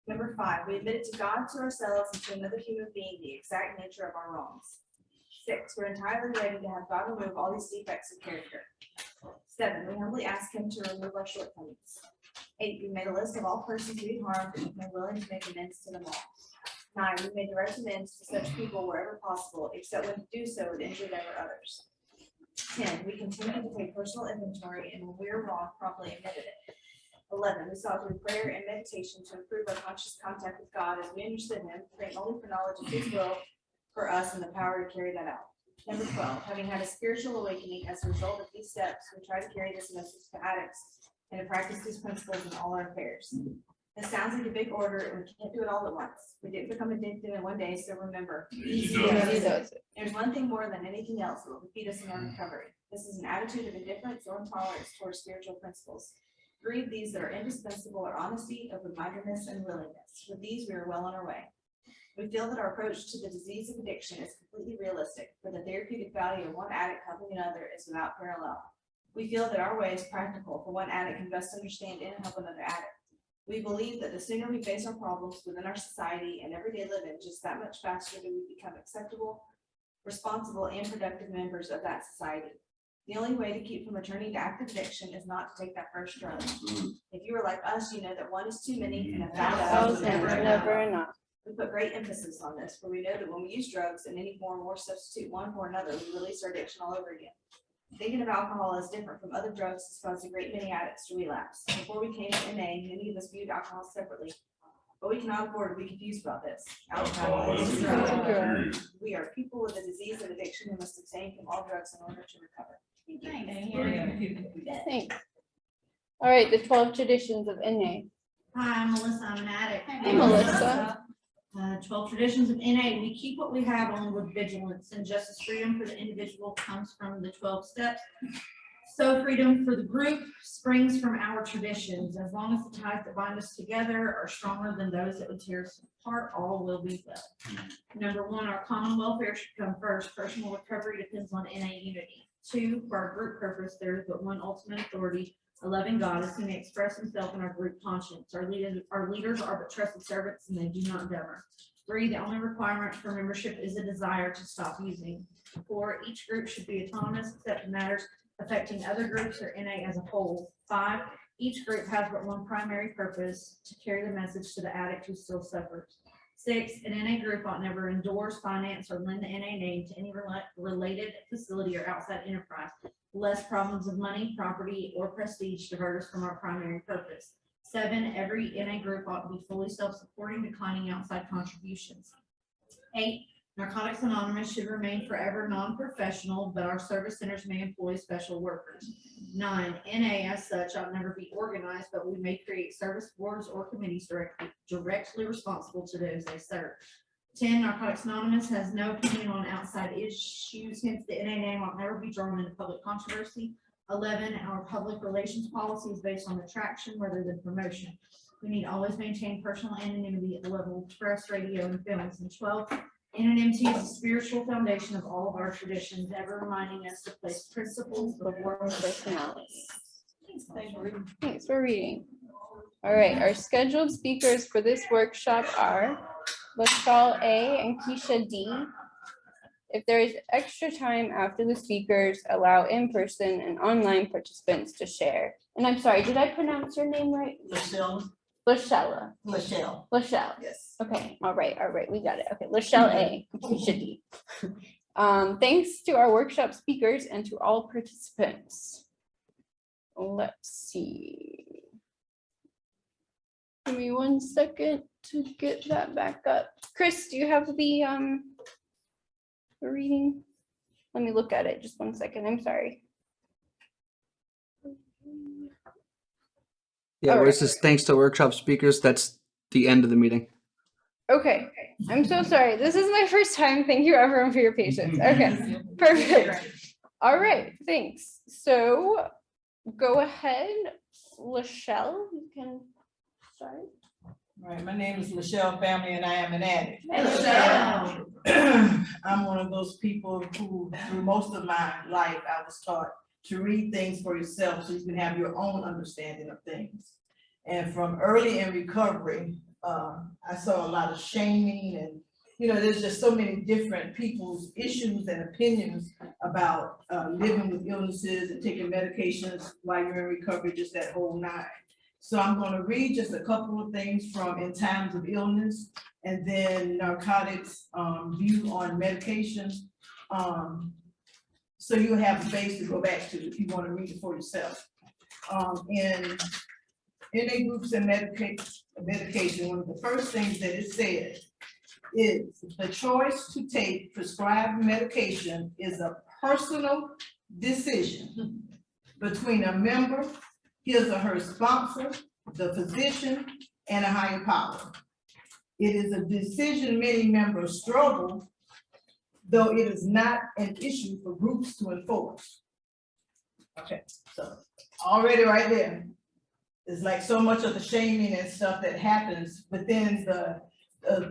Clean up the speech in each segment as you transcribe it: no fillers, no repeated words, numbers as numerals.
Number 5, we admitted to God, to ourselves, and to another human being the exact nature of our wrongs. 6, we're entirely ready to have God remove all these defects of character. 7, we humbly ask him to remove our shortcomings. 8, we made a list of all persons we harmed and we're willing to make amends to them all. 9, we made direct amends to such people wherever possible, except when to do so would injure them or others. 10, we continue to take personal inventory and when we are wrong, promptly admitted it. 11, we sought through prayer and meditation to improve our conscious contact with God as we understood him, praying only for knowledge of his will for us and the power to carry that out. Number 12, having had a spiritual awakening as a result of these steps, we try to carry this message to addicts and to practice these principles in all our affairs. It sounds like a big order and we can't do it all at once. We didn't become addicted in one day, so remember, easy does it. There's one thing more than anything else that will defeat us in our recovery. This is an attitude of indifference or intolerance towards spiritual principles. 3 of these that are indispensable are honesty, open-mindedness, and willingness. With these, we are well on our way. We feel that our approach to the disease of addiction is completely realistic, for the therapeutic value of one addict helping another is without parallel. We feel that our way is practical, for one addict can best understand and help another addict. We believe that the sooner we face our problems within our society and everyday living, just that much faster do we become acceptable, responsible, and productive members of that society. The only way to keep from returning to active addiction is not to take that first drug. If you are like us, you know that one is too many and 1,000 is never enough. We put great emphasis on this, for we know that when we use drugs in any form or substitute one for another, we release our addiction all over again. Thinking of alcohol as different from other drugs has caused a great many addicts to relapse. Before we came to NA, many of us viewed alcohol separately, but we cannot afford to be confused about this. Alcohol is a drug. We are people with a disease of addiction who must abstain from all drugs in order to recover. Thanks. All right, the 12 traditions of NA. Hi, I'm Melissa. I'm an addict. Hey, Melissa. 12 traditions of NA. We keep what we have on with vigilance, and just as freedom for the individual comes from the 12 steps, so freedom for the group springs from our traditions. As long as the ties that bind us together are stronger than those that would tear us apart, all will be well. Number 1, our common welfare should come first. Personal recovery depends on NA unity. 2, for our group purpose, there is but one ultimate authority, a loving God, as he may express himself in our group conscience. Our leaders are but trusted servants, and they do not govern. 3, the only requirement for membership is a desire to stop using. 4, each group should be autonomous except in matters affecting other groups or NA as a whole. 5, each group has but one primary purpose, to carry the message to the addict who still suffers. 6, an NA group ought never endorse, finance, or lend the NA name to any related facility or outside enterprise, lest problems of money, property, or prestige divert us from our primary purpose. 7, every NA group ought to be fully self-supporting, declining outside contributions. 8, Narcotics Anonymous should remain forever non-professional, but our service centers may employ special workers. 9, NA as such ought never be organized, but we may create service boards or committees directly responsible to those they serve. 10, Narcotics Anonymous has no opinion on outside issues, hence the NA name ought never be drawn into public controversy. 11, our public relations policy is based on attraction rather than promotion. We need always maintain personal anonymity at the level of press, radio, and films. And 12, anonymity is the spiritual foundation of all of our traditions, ever reminding us to place principles before personalities. Thanks for reading. All right, our scheduled speakers for this workshop are Lachelle A. and Keisha D. If there is extra time after the speakers, allow in-person and online participants to share. And I'm sorry, did I pronounce your name right? Lachelle. Lachelle. Lachelle. Lachelle. Yes. Okay, all right, we got it. Okay, Lachelle A. Keisha D. Thanks to our workshop speakers and to all participants. Let's see. Give me 1 second to get that back up. Chris, do you have the reading? Let me look at it. Just 1 second. I'm sorry. Yeah, where it says thanks to workshop speakers, that's the end of the meeting. Okay, I'm so sorry. This is my first time. Thank you everyone for your patience. Okay, perfect. All right, thanks. So go ahead, Lachelle, you can start. All right, my name is Lachelle Family and I am an addict. Hey, Lachelle. I'm one of those people who, through most of my life, I was taught to read things for yourself so you can have your own understanding of things. And from early in recovery, I saw a lot of shaming and, there's just so many different people's issues and opinions about living with illnesses and taking medications while you're in recovery, just that whole nine. So I'm gonna read just a couple of things from In Times of Illness and then Narcotics view on medication. So you have a base to go back to if you wanna read it for yourself. In NA groups and medication, one of the first things that it says is the choice to take prescribed medication is a personal decision between a member, his or her sponsor, the physician, and a higher power. It is a decision many members struggle, though it is not an issue for groups to enforce. Okay, so already right there, it's like so much of the shaming and stuff that happens within the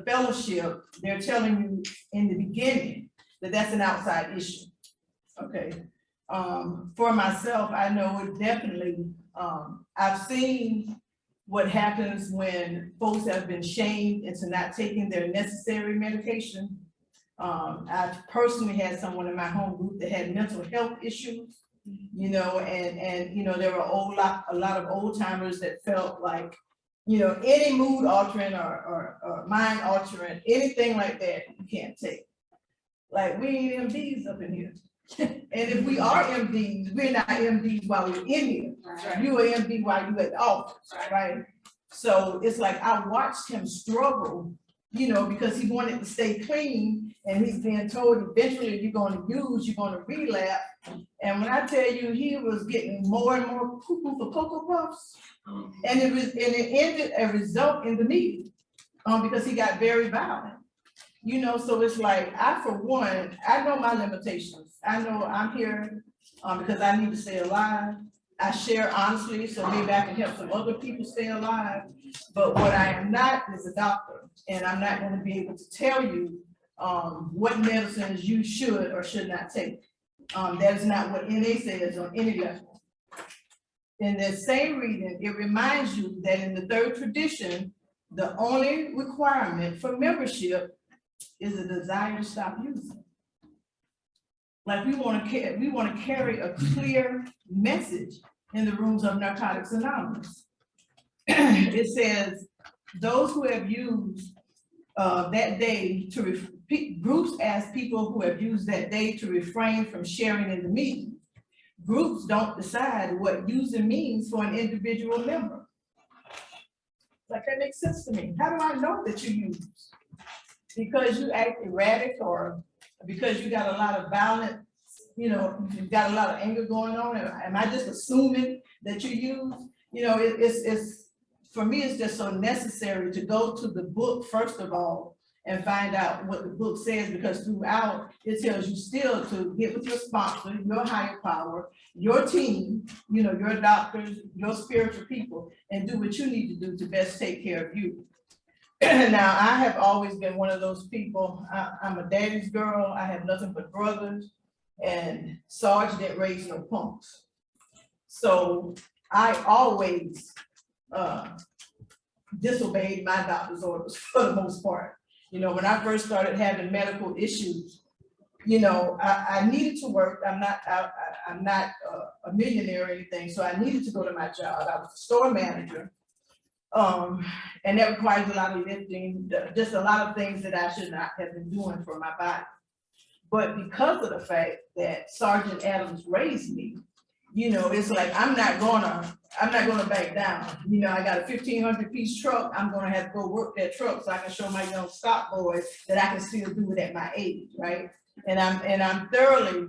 fellowship. They're telling you in the beginning that that's an outside issue. Okay, for myself, I know it definitely. I've seen what happens when folks have been shamed into not taking their necessary medication. I've personally had someone in my home group that had mental health issues, and there were a lot of old timers that felt like, any mood altering or mind altering, anything like that, you can't take. Like, we ain't MDs up in here. And if we are MDs, we're not MDs while we're in here. Right. You are MD while you at the office, right? So it's like I watched him struggle, because he wanted to stay clean, and he's being told eventually you're going to relapse. And when I tell you, he was getting more and more cuckoo for Cocoa Puffs, and it ended a result in the meeting, because he got very violent. So it's like, for one, I know my limitations. I know I'm here because I need to stay alive. I share honestly, so maybe I can help some other people stay alive. But what I am not is a doctor, and I'm not going to be able to tell you what medicines you should or should not take. That is not what NA says on any level. In the same reading, it reminds you that in the third tradition, the only requirement for membership is a desire to stop using. Like we want to carry a clear message in the rooms of Narcotics Anonymous. It says those who have used that day groups ask people who have used that day to refrain from sharing in the meeting. Groups don't decide what using means for an individual member. Like, that makes sense to me. How do I know that you use? Because you act erratic, or because you got a lot of violence, you've got a lot of anger going on? Am I just assuming that you use? It's for me, it's just so necessary to go to the book first of all and find out what the book says, because throughout it tells you still to get with your sponsor, your higher power, your team, your doctors, your spiritual people, and do what you need to do to best take care of you. Now, I have always been one of those people. I'm a daddy's girl. I have nothing but brothers, and Sarge didn't raise no punks. So I always disobeyed my doctor's orders for the most part. When I first started having medical issues, I needed to work. I'm not a millionaire or anything, so I needed to go to my job. I was a store manager. And that requires a lot of lifting, just a lot of things that I should not have been doing for my body. But because of the fact that Sergeant Adams raised me, it's like, I'm not gonna back down. I got a 1,500-piece truck. I'm gonna have to go work that truck so I can show my young stock boys that I can still do it at my age, right? And I'm thoroughly,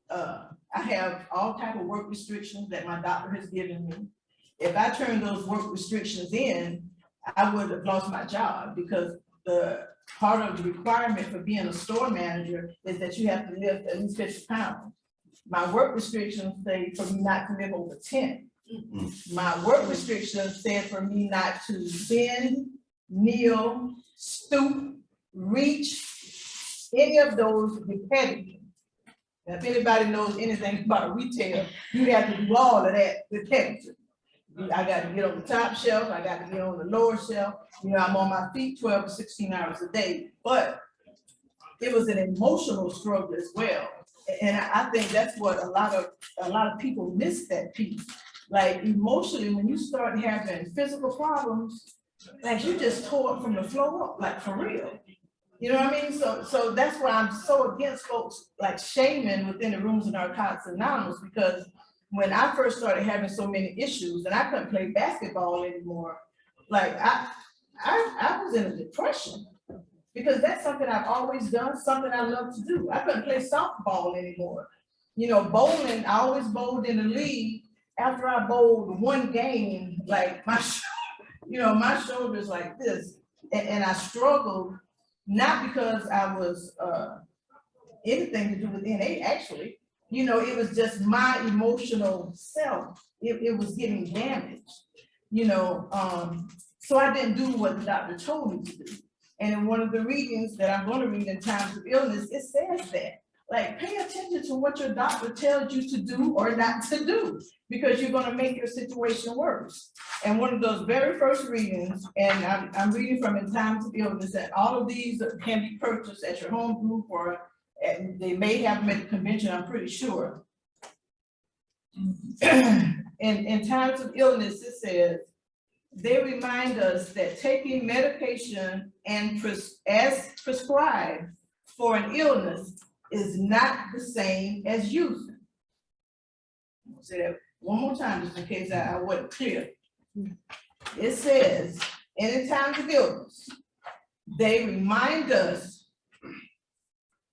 I have all type of work restrictions that my doctor has given me. If I turned those work restrictions in, I would have lost my job, because the part of the requirement for being a store manager is that you have to lift at least 50 pounds. My work restrictions say for me not to live over 10. My work restrictions said for me not to bend, kneel, stoop, reach, any of those repetitive. Now, if anybody knows anything about retail, you have to do all of that repetitive. I got to get on the top shelf, I got to get on the lower shelf, you know, I'm on my feet 12 to 16 hours a day, but it was an emotional struggle as well. And I think that's what a lot of people miss that piece. Like emotionally, when you start having physical problems, like you just tore up from the floor up, like for real. You know what I mean? So that's why I'm so against folks like shaming within the rooms of Narcotics Anonymous, because when I first started having so many issues and I couldn't play basketball anymore, like I was in a depression. Because that's something I've always done, something I love to do. I couldn't play softball anymore. You know, bowling, I always bowled in the league. After I bowled one game, like my shoulders like this, and I struggled, not because I was anything to do with NA actually. You know, it was just my emotional self. It was getting damaged, you know. So I didn't do what the doctor told me to do. And in one of the readings that I'm going to read in times of illness, it says that, like, pay attention to what your doctor tells you to do or not to do, because you're going to make your situation worse. And one of those very first readings, and I'm reading from In Times of Illness, that all of these can be purchased at your home group, or they may have them at the convention, I'm pretty sure. In Times of Illness, it says, they remind us that taking medication and as prescribed for an illness is not the same as using. I'll say that one more time just in case I wasn't clear. It says, in times of illness, they remind us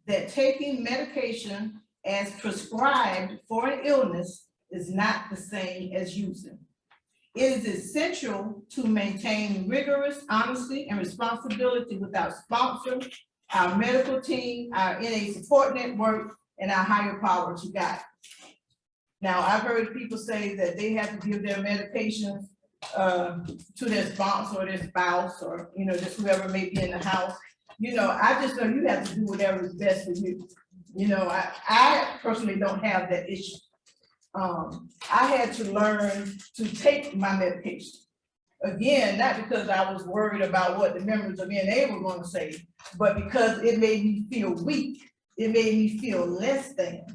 that taking medication as prescribed for an illness is not the same as using. It is essential to maintain rigorous honesty and responsibility with our sponsor, our medical team, our NA support network, and our higher power to guide. Now, I've heard people say that they have to give their medications to their sponsor or their spouse, or, you know, just whoever may be in the house. You know, I just know you have to do whatever is best for you. You know, I personally don't have that issue. I had to learn to take my medication. Again, not because I was worried about what the members of NA were going to say, but because it made me feel weak. It made me feel less than.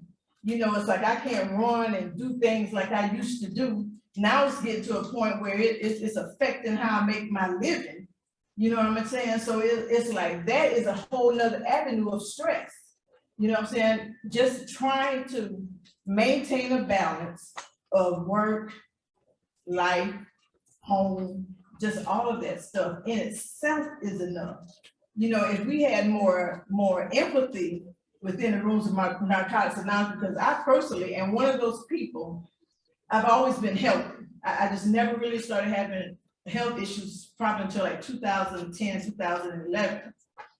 You know, it's like I can't run and do things like I used to do. Now it's getting to a point where it's affecting how I make my living. You know what I'm saying? So it's like that is a whole nother avenue of stress. You know what I'm saying? Just trying to maintain a balance of work, life, home, just all of that stuff in itself is enough. You know, if we had more empathy within the rules of Narcotics Anonymous, because I personally am one of those people, I've always been healthy. I just never really started having health issues probably until like 2010, 2011.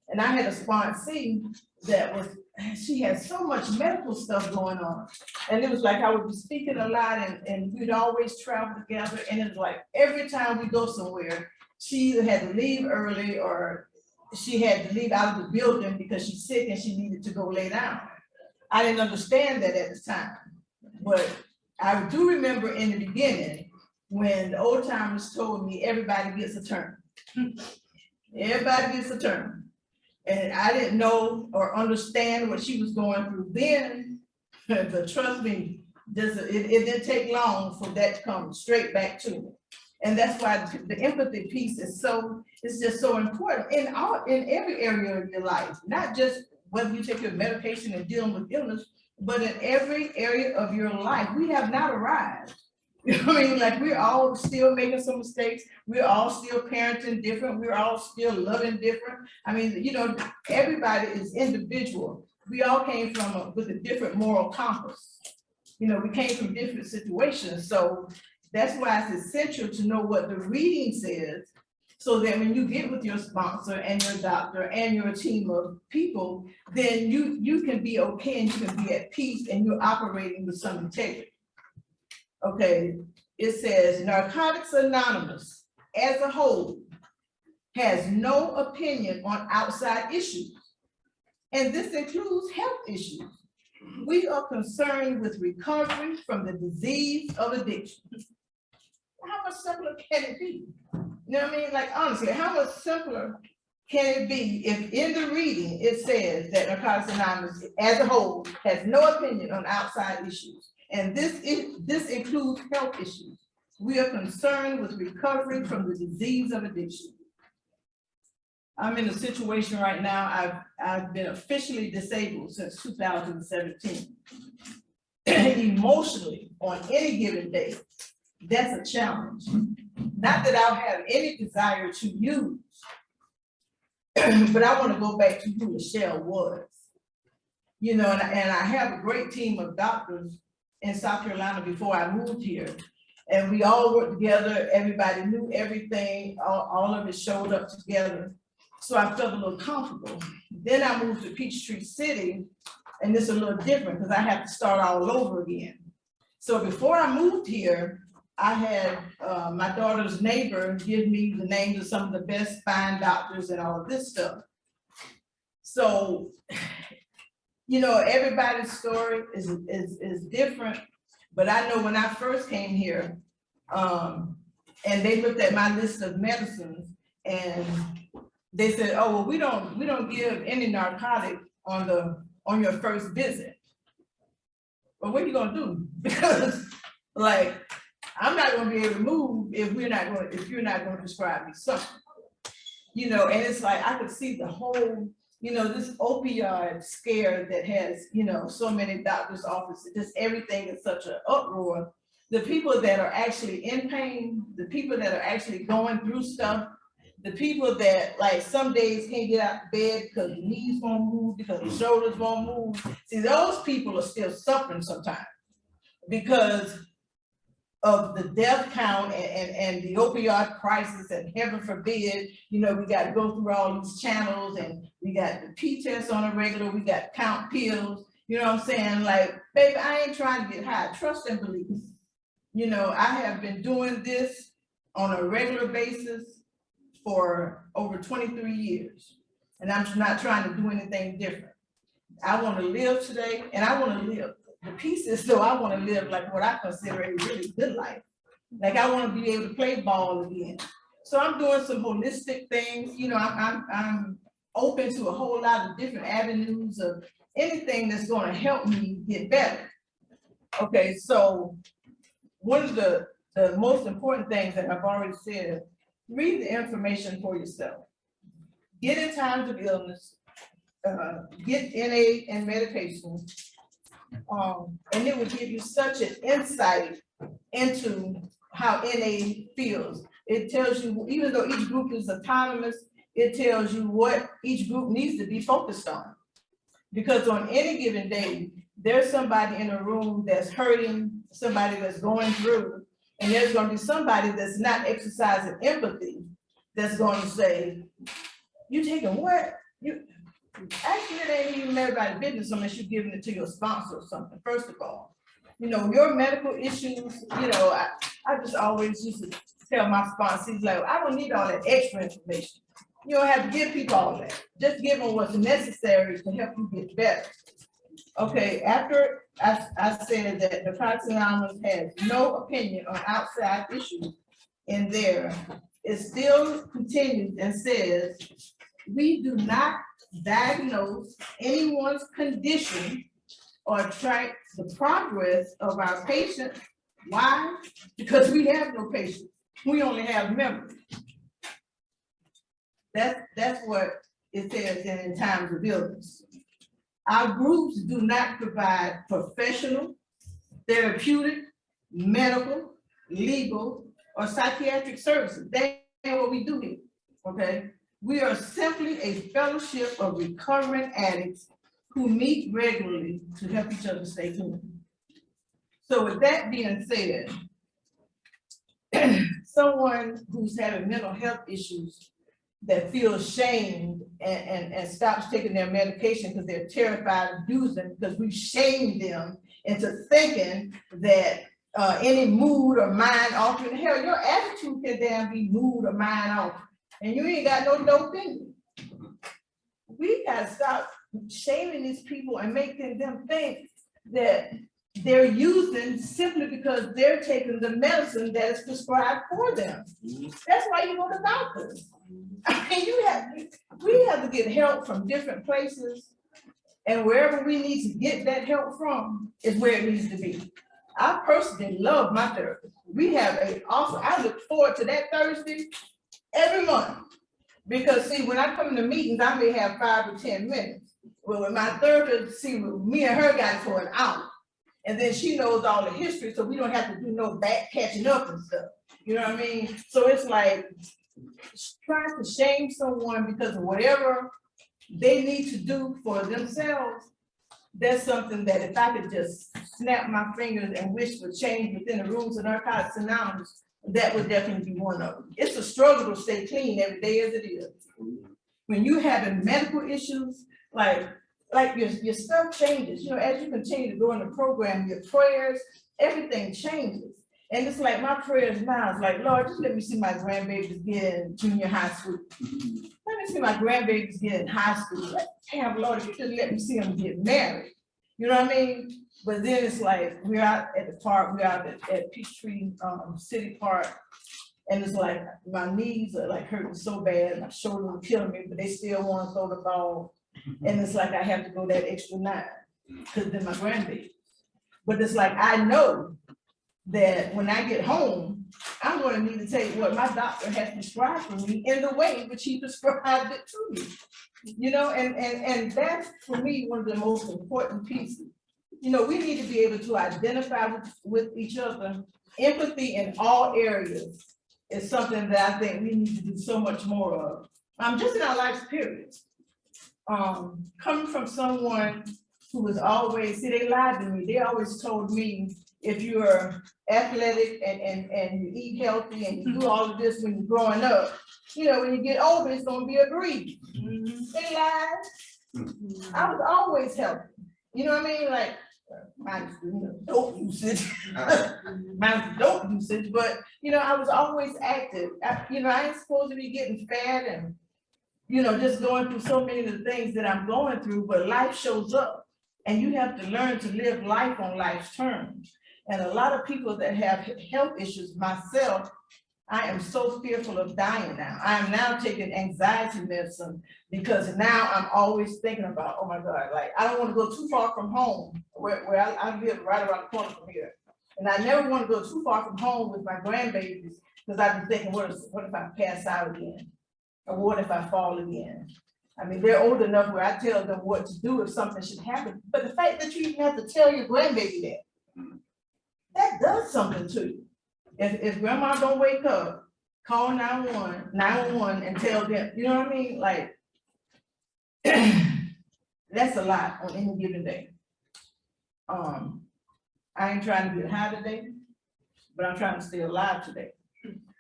And I had a sponsee that was, she had so much medical stuff going on. And it was like I would be speaking a lot, and we'd always travel together. And it was like every time we go somewhere, she either had to leave early or she had to leave out of the building because she's sick and she needed to go lay down. I didn't understand that at the time, but I do remember in the beginning when the old timers told me everybody gets a turn. Everybody gets a turn. And I didn't know or understand what she was going through then, but trust me, it didn't take long for that to come straight back to me. And that's why the empathy piece is it's just so important in every area of your life, not just whether you take your medication and dealing with illness, but in every area of your life. We have not arrived. You know what I mean? Like, we're all still making some mistakes. We're all still parenting different. We're all still loving different. I mean, you know, everybody is individual. We all came from with a different moral compass. You know, we came from different situations. So that's why it's essential to know what the reading says, so that when you get with your sponsor and your doctor and your team of people, then you can be okay and you can be at peace and you're operating with some integrity. Okay, it says Narcotics Anonymous as a whole has no opinion on outside issues, and this includes health issues. We are concerned with recovery from the disease of addiction. how much simpler can it be? You know what I mean? Like, honestly, how much simpler can it be if in the reading it says that Narcotics Anonymous as a whole has no opinion on outside issues? And this includes health issues. We are concerned with recovery from the disease of addiction. I'm in a situation right now, I've been officially disabled since 2017. Emotionally, on any given day, that's a challenge. Not that I'll have any desire to use, but I want to go back to who Michelle was. You know, and I have a great team of doctors in South Carolina before I moved here. And we all worked together, everybody knew everything, all of it showed up together. So I felt a little comfortable. Then I moved to Peachtree City, and it's a little different because I have to start all over again. So before I moved here, I had my daughter's neighbor give me the names of some of the best spine doctors and all of this stuff. So, you know, everybody's story is different, but I know when I first came here, and they looked at my list of medicines and they said, oh, well, we don't give any narcotic on your first visit. But what are you gonna do? Because like, I'm not gonna be able to move if you're not gonna prescribe me something. You know, and it's like, I could see the whole, you know, this opioid scare that has, you know, so many doctors' offices, just everything is such an uproar. The people that are actually in pain, the people that are actually going through stuff, the people that like some days can't get out of bed because the knees won't move, because the shoulders won't move. See, those people are still suffering sometimes because of the death count and the opioid crisis, and heaven forbid, you know, we got to go through all these channels, and we got the P test on a regular, we got count pills, you know what I'm saying? Like, baby, I ain't trying to get high, trust and believe. You know, I have been doing this on a regular basis for over 23 years, and I'm not trying to do anything different. I want to live today, and I want to live. The piece is, so I want to live like what I consider a really good life. Like, I want to be able to play ball again. So I'm doing some holistic things. You know, I'm open to a whole lot of different avenues of anything that's going to help me get better. Okay, so one of the most important things that I've already said, read the information for yourself. Get in times of illness, get NA and medication, and it will give you such an insight into how NA feels. It tells you, even though each group is autonomous, it tells you what each group needs to be focused on. Because on any given day, there's somebody in a room that's hurting, somebody that's going through, and there's going to be somebody that's not exercising empathy that's going to say, you taking what? You actually, it ain't even everybody's business unless you're giving it to your sponsor or something, first of all. You know, your medical issues, you know, I just always used to tell my sponsors, like, I don't need all that extra information. You don't have to give people all that. Just give them what's necessary to help you get better. Okay, after I said that the Narcotics Anonymous has no opinion on outside issues in there, it still continues and says, we do not diagnose anyone's condition or track the progress of our patients. Why? Because we have no patients. We only have members. That's what it says in times of illness. Our groups do not provide professional, therapeutic, medical, legal, or psychiatric services. That ain't what we do here, okay? We are simply a fellowship of recovering addicts who meet regularly to help each other stay clean. So with that being said, someone who's having mental health issues that feels shamed and stops taking their medication because they're terrified of using, because we've shamed them into thinking that any mood or mind altering, hell, your attitude can damn be mood or mind altering, and you ain't got no dope in you. We gotta stop shaming these people and making them think that they're using simply because they're taking the medicine that is prescribed for them. That's why you go to doctors. I mean, we have to get help from different places. And wherever we need to get that help from is where it needs to be. I personally love my therapist. We have I look forward to that Thursday every month. Because see, when I come to meetings, I may have 5 or 10 minutes. Well, with my therapist, see, me and her got it for an hour. And then she knows all the history, so we don't have to do no back catching up and stuff. You know what I mean? So it's like trying to shame someone because of whatever they need to do for themselves. That's something that if I could just snap my fingers and wish for change within the rules of Narcotics Anonymous, that would definitely be one of them. It's a struggle to stay clean every day as it is. When you having medical issues, like your stuff changes, you know, as you continue to go in the program, your prayers, everything changes. And it's like my prayers now is like, Lord, just let me see my grandbabies get in junior high school. Let me see my grandbabies get in high school. Damn, Lord, if you just let me see them get married. You know what I mean? But then it's like, we're out at the park, we're out at Peachtree City Park. And it's like, my knees are like hurting so bad, my shoulders are killing me, but they still want to throw the ball. And it's like, I have to go that extra 9 because they're my grandbabies. But it's like, I know that when I get home, I'm going to need to take what my doctor has prescribed for me in the way which he prescribed it to me. You know, and that's for me one of the most important pieces. You know, we need to be able to identify with each other. Empathy in all areas is something that I think we need to do so much more of. Just in our lives, period. Coming from someone who was always, see, they lied to me. They always told me, if you're athletic and you eat healthy and you do all of this when you're growing up, you know, when you get older, it's gonna be a breeze. They lied. I was always healthy. You know what I mean? Like, minus the dope usage, but you know, I was always active. You know, I ain't supposed to be getting fat and, you know, just going through so many of the things that I'm going through, but life shows up and you have to learn to live life on life's terms. And a lot of people that have health issues, myself, I am so fearful of dying now. I am now taking anxiety medicine because now I'm always thinking about, oh my God, like I don't want to go too far from home where I live right around the corner from here. And I never want to go too far from home with my grandbabies because I've been thinking, what if I pass out again? Or what if I fall again? I mean, they're old enough where I tell them what to do if something should happen. But the fact that you even have to tell your grandbaby that does something to you. If grandma don't wake up, call 911 and tell them, you know what I mean? Like, that's a lot on any given day. I ain't trying to get high today, but I'm trying to stay alive today.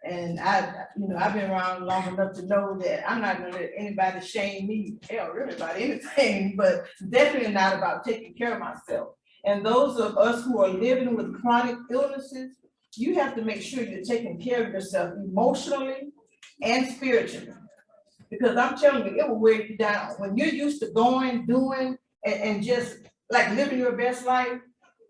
And I've been around long enough to know that I'm not gonna let anybody shame me, hell, really about anything, but definitely not about taking care of myself. And those of us who are living with chronic illnesses, you have to make sure you're taking care of yourself emotionally and spiritually. Because I'm telling you, it will wear you down. When you're used to going, doing, and just like living your best life,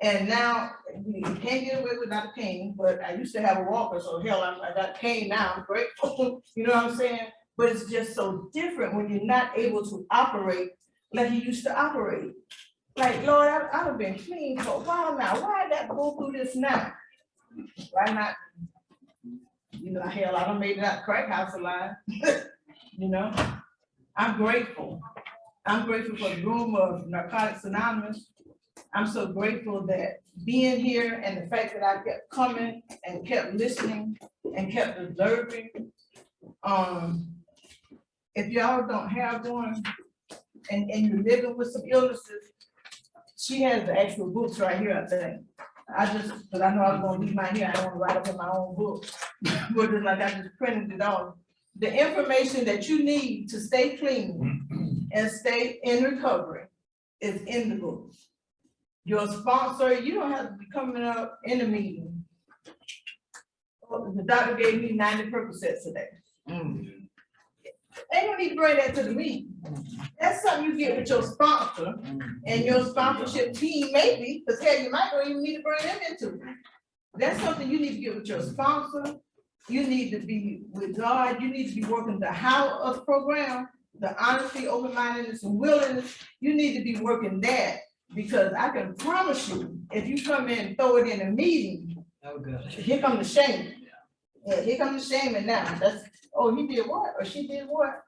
and now you can't get away without a cane, but I used to have a walker, so hell, I got a cane now, I'm grateful, you know what I'm saying? But it's just so different when you're not able to operate like you used to operate. Like, Lord, I've been clean for a while now. Why I got to go through this now? Why not? You know, hell, I done made it out crack house alive. You know, I'm grateful. I'm grateful for the room of Narcotics Anonymous. I'm so grateful that being here and the fact that I kept coming and kept listening and kept observing. If y'all don't have one and you're living with some illnesses, she has the actual books right here, I think. Because I know I was gonna leave mine here, I don't want to write up in my own book. But it's like I just printed it off. The information that you need to stay clean and stay in recovery is in the book. Your sponsor, you don't have to be coming up in a meeting. Oh, the doctor gave me 90 Percocets today. They don't need to bring that to the meeting. That's something you get with your sponsor and your sponsorship team, maybe, because hell, you might not even need to bring them into it. That's something you need to get with your sponsor. You need to be with God. You need to be working the how of the program, the honesty, open-mindedness, and willingness. You need to be working that, because I can promise you, if you come in and throw it in a meeting, here come the shame. Yeah, here comes the shame, and now that's, oh, he did what, or she did what?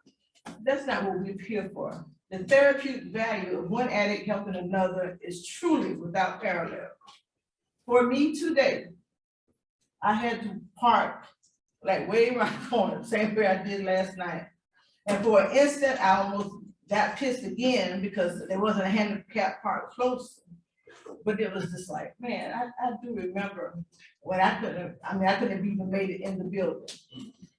That's not what we're here for. The therapeutic value of one addict helping another is truly without parallel. For me today, I had to park like way around the corner, same way I did last night. And for an instant, I almost got pissed again because there wasn't a handicap park close. But it was just like, man, I do remember when I couldn't have even made it in the building.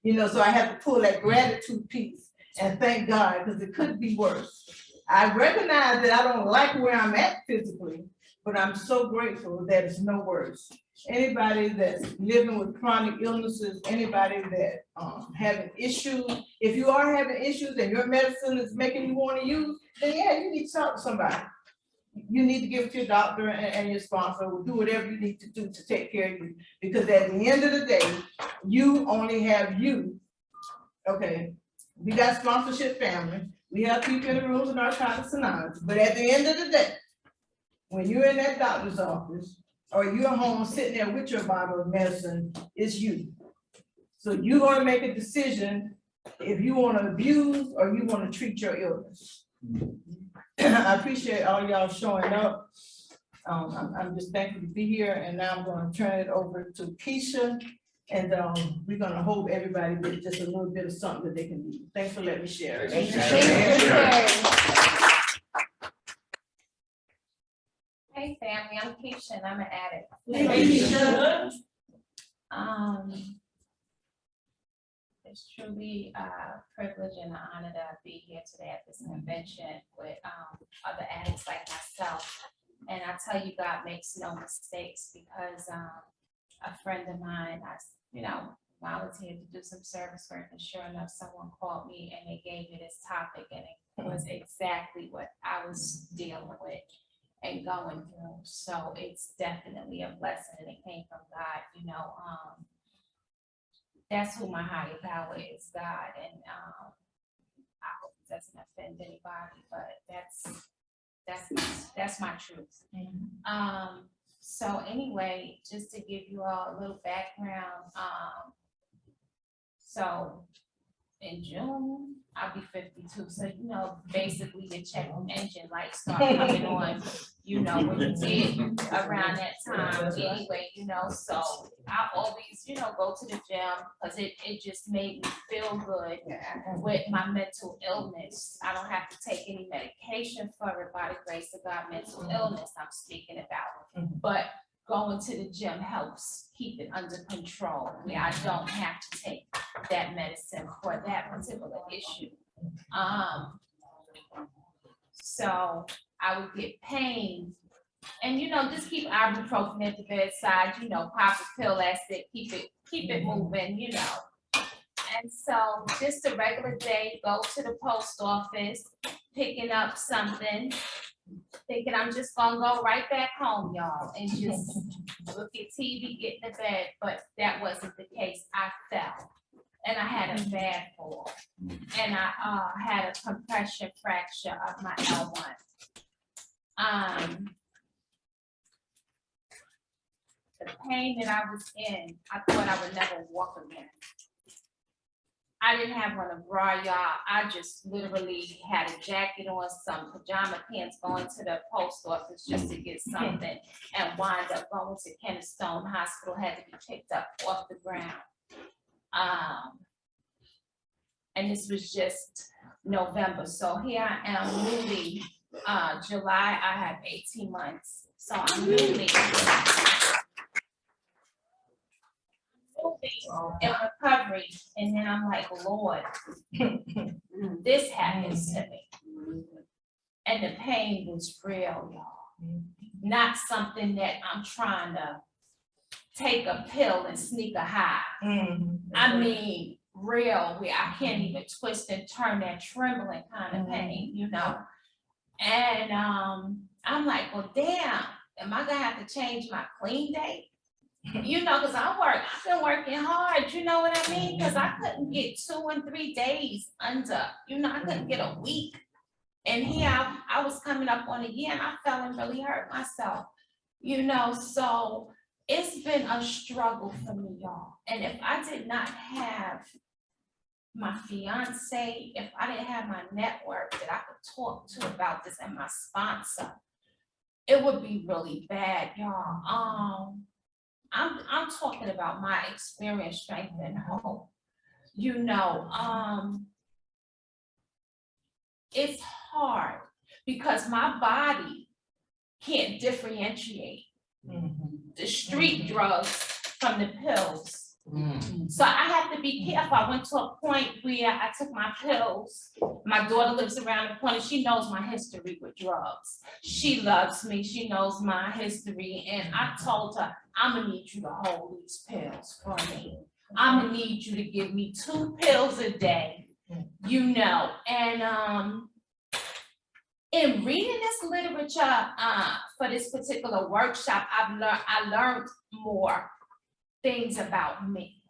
You know, so I had to pull that gratitude piece and thank God, because it could be worse. I recognize that I don't like where I'm at physically, but I'm so grateful that it's no worse. Anybody that's living with chronic illnesses, anybody that having issues, if you are having issues and your medicine is making you want to use, then yeah, you need to talk to somebody. You need to give it to your doctor and your sponsor, will do whatever you need to do to take care of you. Because at the end of the day, you only have you. Okay, we got sponsorship family. We have people in the rooms of Narcotics Anonymous. But at the end of the day, when you're in that doctor's office or you're home sitting there with your bottle of medicine, it's you. So you're gonna make a decision if you want to abuse or you want to treat your illness. I appreciate all y'all showing up. I'm just thankful to be here, and now I'm going to turn it over to Keisha, and we're going to hope everybody gets just a little bit of something that they can do. Thanks for letting me share. Thank you. Hey family, I'm Keisha and I'm an addict. It's truly a privilege and an honor to be here today at this convention with other addicts like myself. And I tell you, God makes no mistakes, because a friend of mine, I volunteered to do some service work, and sure enough, someone called me and they gave me this topic, and it was exactly what I was dealing with and going through. So it's definitely a blessing, and it came from God, That's who my higher power is, God, and I hope it doesn't offend anybody, but that's my truth. So anyway, just to give you all a little background, so in June I'll be 52. So basically your check engine lights start coming on. When you did around that time anyway, so I always, go to the gym because it just made me feel good with my mental illness. I don't have to take any medication for it, by the grace of God. Mental illness I'm speaking about, but going to the gym helps keep it under control, where I don't have to take that medicine for that particular issue. So I would get pain, and just keep ibuprofen at the bedside, pop a pill, that's it, keep it moving, And so just a regular day, go to the post office, picking up something, thinking I'm just gonna go right back home, y'all, and just look at TV, get in the bed, but that wasn't the case. I fell, and I had a bad fall, and I had a compression fracture of my L1. The pain that I was in, I thought I would never walk again. I didn't have on a bra, y'all. I just literally had a jacket on, some pajama pants, going to the post office just to get something, and wind up going to Kenneth Stone Hospital, had to be picked up off the ground. And this was just November. So here I am newly, July, I have 18 months. So I'm newly in recovery, and then I'm like, Lord, this happens to me, and the pain was real, y'all. Not something that I'm trying to take a pill and sneak a high. I mean, real, where I can't even twist and turn, that trembling kind of pain, And I'm like, well, damn, am I gonna have to change my clean date? Cause I've been working hard, you know what I mean? Cause I couldn't get 2 and 3 days under, I couldn't get a week. And here I was coming up on a year and I fell and really hurt myself, so it's been a struggle for me, y'all. And if I did not have my fiance, if I didn't have my network that I could talk to about this and my sponsor, it would be really bad, y'all. I'm talking about my experience, strength, and hope. It's hard because my body can't differentiate the street drugs from the pills. So I have to be careful. I went to a point where I took my pills. My daughter lives around the corner. She knows my history with drugs. She loves me. She knows my history. And I told her, I'm gonna need you to hold these pills for me. I'm gonna need you to give me 2 pills a day, and in reading this literature for this particular workshop, I learned more things about me.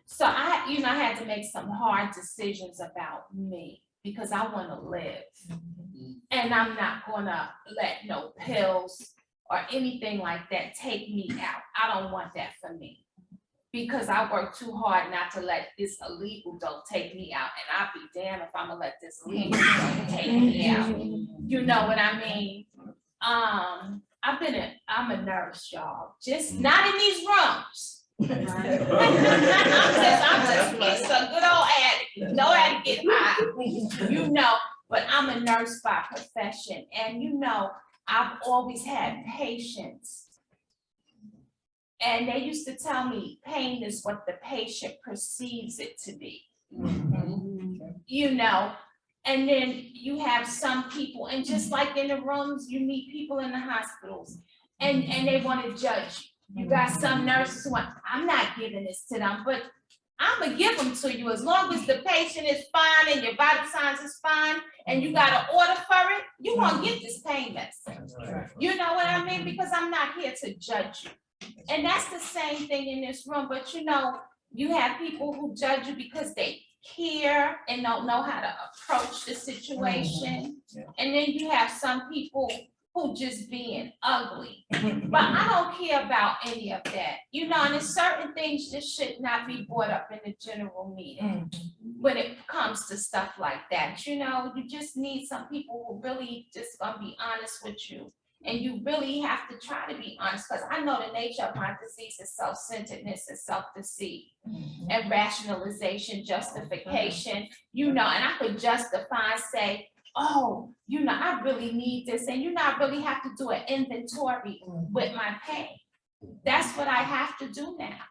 So I had to make some hard decisions about me because I want to live, and I'm not gonna let no pills or anything like that take me out. I don't want that for me because I work too hard not to let this illegal dope take me out, and I'll be damned if I'm gonna let this illegal dope take me out. You know what I mean? I'm a nurse, y'all. Just not in these rooms. I'm just a good old addict. Know how to get high. But I'm a nurse by profession, and I've always had patience. And they used to tell me pain is what the patient perceives it to be. And then you have some people, and just like in the rooms, you meet people in the hospitals, and they want to judge you. You got some nurses who I'm not giving this to them, but I'm gonna give them to you as long as the patient is fine and your vital signs is fine, and you got an order for it. You won't get this pain medicine. You know what I mean? Because I'm not here to judge you. And that's the same thing in this room, but you have people who judge you because they care and don't know how to approach the situation. And then you have some people who just being ugly. But I don't care about any of that. And there's certain things just should not be brought up in the general meeting when it comes to stuff like that. You just need some people who really just gonna be honest with you. And you really have to try to be honest, because I know the nature of my disease is self-centeredness and self-deceit and rationalization, justification, and I could justify, say, oh, I really need this. And I really have to do an inventory with my pain. That's what I have to do now.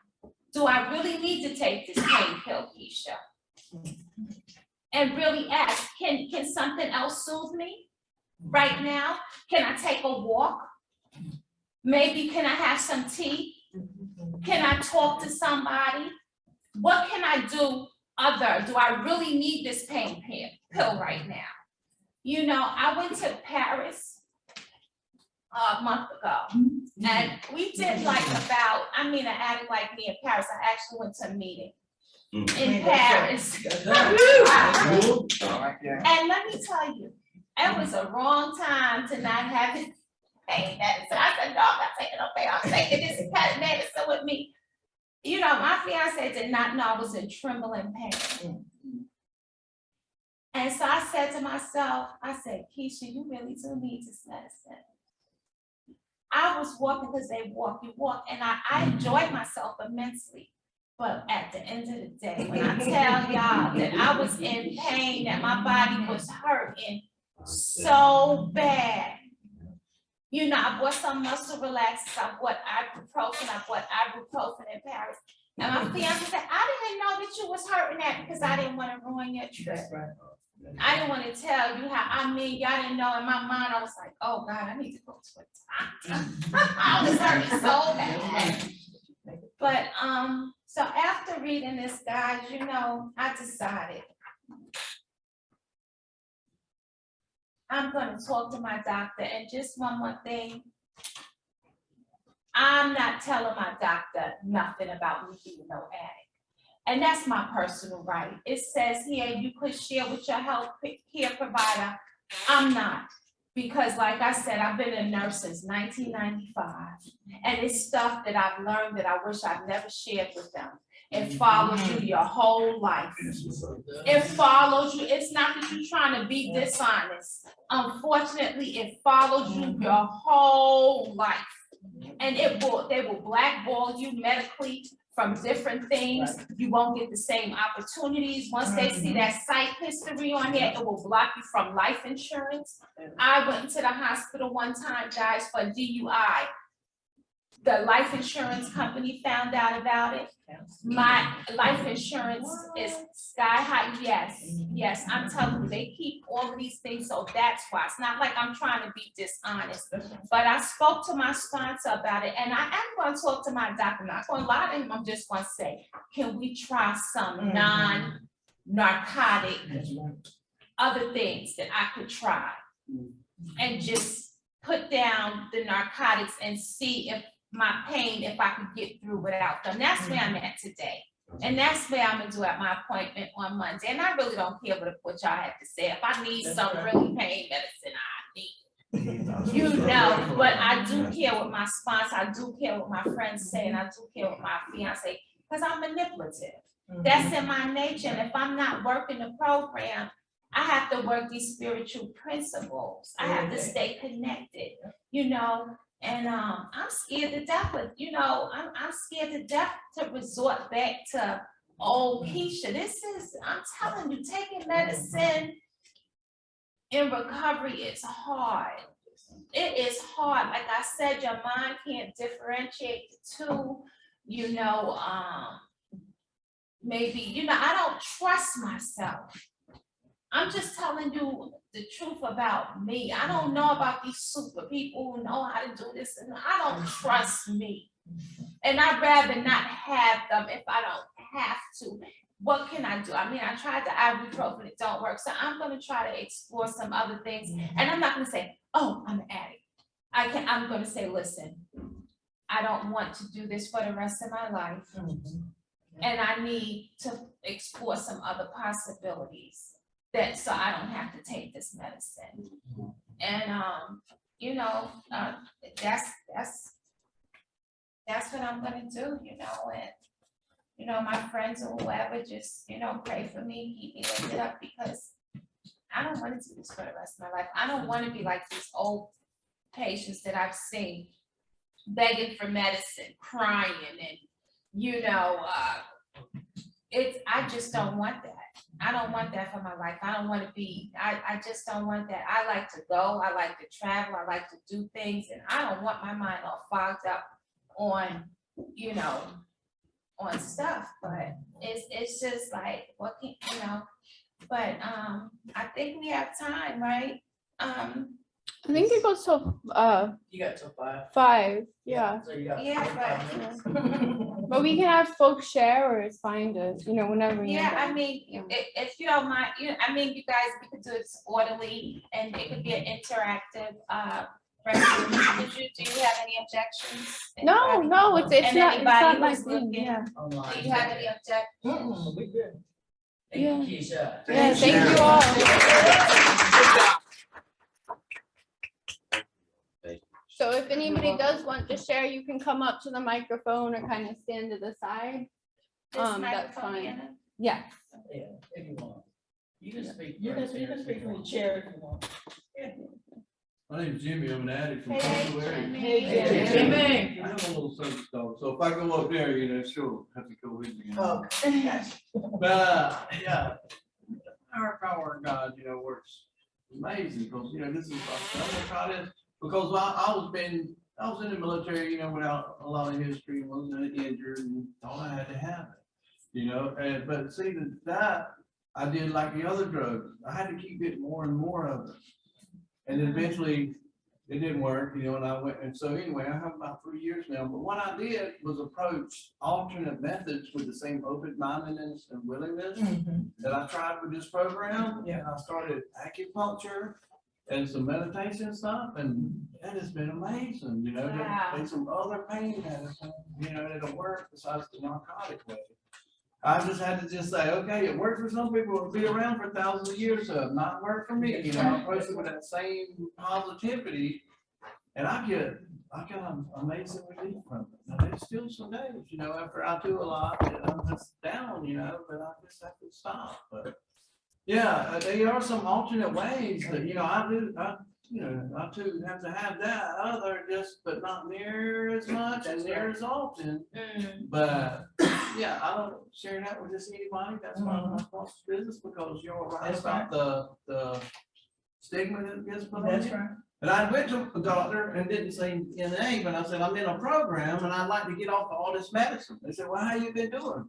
Do I really need to take this pain pill, Keisha? And really ask, can something else soothe me? Right now, can I take a walk? Maybe can I have some tea? Can I talk to somebody? What can I do do I really need this pain pill right now? I went to Paris a month ago, and we did an addict like me in Paris. I actually went to a meeting in Paris. And let me tell you, it was a wrong time to not have it pain medicine. I said, no, I'm not taking no pain. I'm taking this kind of medicine with me. My fiance did not know I was in trembling pain. And so I said to myself, Keisha, you really do need this medicine. I was walking because they walk, you walk, and I enjoyed myself immensely. But at the end of the day, when I tell y'all that I was in pain, that my body was hurting so bad. I bought some muscle relaxers, I bought ibuprofen in Paris. And my fiance said, I didn't know that you was hurting that because I didn't want to ruin your trip. I didn't want to tell you y'all didn't know. In my mind, I was like, oh God, I need to go to a doctor. I was hurting so bad. But So after reading this, guys, you know, I decided I'm gonna talk to my doctor, and just one more thing. I'm not telling my doctor nothing about me being no addict. And that's my personal right. It says here, you could share with your health care provider. I'm not. Because like I said, I've been a nurse since 1995. And it's stuff that I've learned that I wish I'd never shared with them. It follows you your whole life. It follows you. It's not that you're trying to be dishonest. Unfortunately, it follows you your whole life. And they will blackball you medically from different things. You won't get the same opportunities. Once they see that psych history on here, it will block you from life insurance. I went to the hospital one time, guys, for DUI. The life insurance company found out about it. My life insurance is sky high. Yes, I'm telling you, they keep all of these things, so that's why. It's not like I'm trying to be dishonest, but I spoke to my sponsor about it, and I am going to talk to my doctor. I'm not going to lie to him. I'm just going to say, can we try some non-narcotic other things that I could try, and just put down the narcotics and see if my pain, if I could get through without them. That's where I'm at today. And that's where I'm gonna do at my appointment on Monday. And I really don't care what y'all have to say. If I need some really pain medicine, I need it. You know, but I do care what my sponsor, I do care what my friends say, and I do care what my fiance, because I'm manipulative. That's in my nature. And if I'm not working the program, I have to work these spiritual principles. I have to stay connected, you know. And I'm scared to death, but you know, I'm scared to death to resort back to old Keisha. I'm telling you, taking medicine in recovery is hard. It is hard. Like I said, your mind can't differentiate the two, you know, maybe, you know, I don't trust myself. I'm just telling you the truth about me. I don't know about these super people who know how to do this, and I don't trust me. And I'd rather not have them if I don't have to. What can I do? I mean, I tried the ibuprofen, it don't work. So I'm gonna try to explore some other things. And I'm not gonna say, oh, I'm an addict. I'm gonna say, listen, I don't want to do this for the rest of my life. And I need to explore some other possibilities. So I don't have to take this medicine. And you know, that's what I'm gonna do, you know. And you know, my friends or whoever, just, you know, pray for me, keep me lifted up, because I don't want to do this for the rest of my life. I don't want to be like these old patients that I've seen begging for medicine, crying, and you know, I just don't want that. I don't want that for my life. I don't want to be, I just don't want that. I like to go, I like to travel, I like to do things, and I don't want my mind all fogged up on, you know, on stuff. But it's just like, what can, you know, but I think we have time, right? I think it goes till You got till 5. 5. Yeah. So you got Yeah, 45 but- minutes. But we can have folks share, or it's fine to, you know, whenever you're Yeah, done. I mean, Yeah. if you don't mind, you know, I mean, you guys, we could do it orderly, and it could be an interactive, resolution. Do you have any objections? No, Anybody? no, it's And not anybody my who's thing. looking? Yeah. Do you have any objections? We good. Thank you, Keisha. Yeah, thank you all. So if anybody does want to share, you can come up to the microphone or kind of stand to the side. This That's microphone, fine. Anna? Yeah. Yeah, if you want. You can speak. You can speak from the chair if you want. My name's Jimmy, I'm an addict from Hey, Coastal area. Jimmy. Hey, Jimmy. I have a little service dog, so if I go up there, you know, sure, have to go with me. You know. Okay, gotcha. But, yeah, our power of God, you know, works amazing, because, you know, this is, I'm gonna try this, because I was in the military, you know, without a lot of history, wasn't injured, and thought I had to have it, you know, and, but see, that I did like the other drugs, I had to keep getting more and more of it. And then eventually, it didn't work, you know, and I went, and so anyway, I have about 3 years now, but what I did was approach alternate methods with the same open-mindedness and willingness that I tried with this program. Yeah. And I started acupuncture and some meditation stuff, and that has been amazing, you know, Wow. and some other pain medicine, you know, that'll work besides the narcotic way. I just had to just say, okay, it worked for some people, it'll be around for thousands of years, so it not work for me, you know, I approach it with that same positivity. And I get an amazing relief from it. And there's still some days, you know, after I do a lot, and I'm just down, you know, but I just have to stop, but. Yeah, there are some alternate ways that, you know, I too have to have that other just, but not near as much and near as often. But, yeah, I don't share that with just anybody, that's why I'm not cross business, because you're right That's about the stigma that gets put on That's you. right. And I went to a doctor and didn't say NA, but I said, I'm in a program and I'd like to get off of all this medicine. They said, well, how you been doing?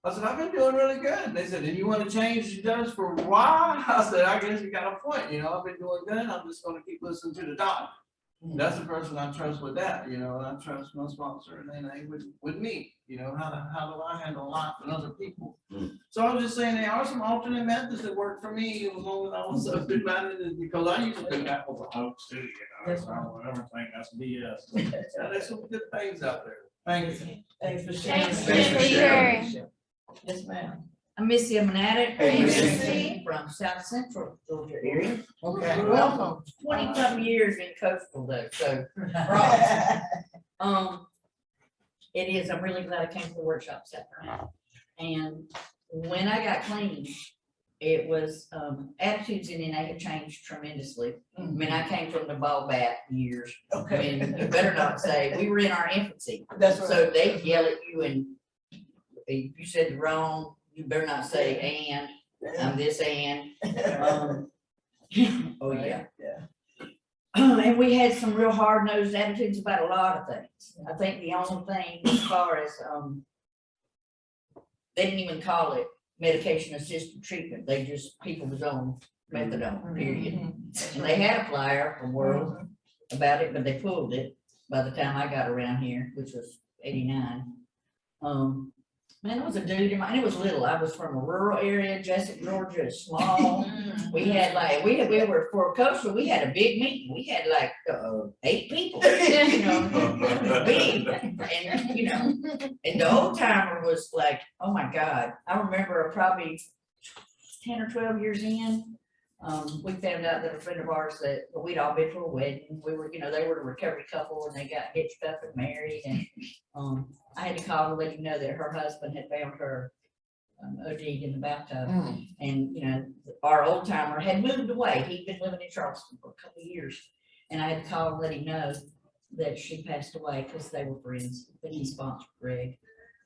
I said, I've been doing really good. They said, and you want to change your dose for why? I said, I guess you got a point, you know, I've been doing good. I'm just gonna keep listening to the doctor. That's the person I trust with that, you know, and I trust my sponsor and then they with me, you know, how do I handle life and other people? So I was just saying, there are some alternate methods that work for me as long as I was open-minded, because I used to think that was a hoax too, you know, so I don't ever think that's BS. Yeah, there's some good things out there. Thank you. Thanks for sharing. Thanks for sharing. Yes, ma'am. I'm Missy Amanatic. Hey, Missy. From South Central Georgia area. Okay, welcome. 20-something years in coastal though, so. It is, I'm really glad I came to the workshop Saturday. And when I got clean, it was, attitudes in NA had changed tremendously. I mean, I came from the ball bat years. I Okay. mean, you better not say, we were in our infancy. That's right. So they yell at you and if you said the wrong, you better not say and, I'm this and. Oh, yeah. Yeah. And we had some real hard-nosed attitudes about a lot of things. I think the only thing as far as, they didn't even call it medication-assisted treatment. They just, people was on methadone, period. And they had a flyer from World about it, but they pulled it by the time I got around here, which was 89. Man, there was a dude in my, and it was little. I was from a rural area. Jessup, Georgia is small. We had like, we were for coastal, we had a big meeting. We had like 8 people, you know, big. And, you know, and the old timer was like, oh my God. I remember probably 10 or 12 years in, we found out that a friend of ours that we'd all been to a wedding. We were, you know, they were a recovery couple and they got hitched up and married. And I had to call to let him know that her husband had found her OD'd in the bathtub. And, you know, our old timer had moved away. He'd been living in Charleston for a couple of years. And I had to call and let him know that she passed away because they were friends. But he sponsored Greg.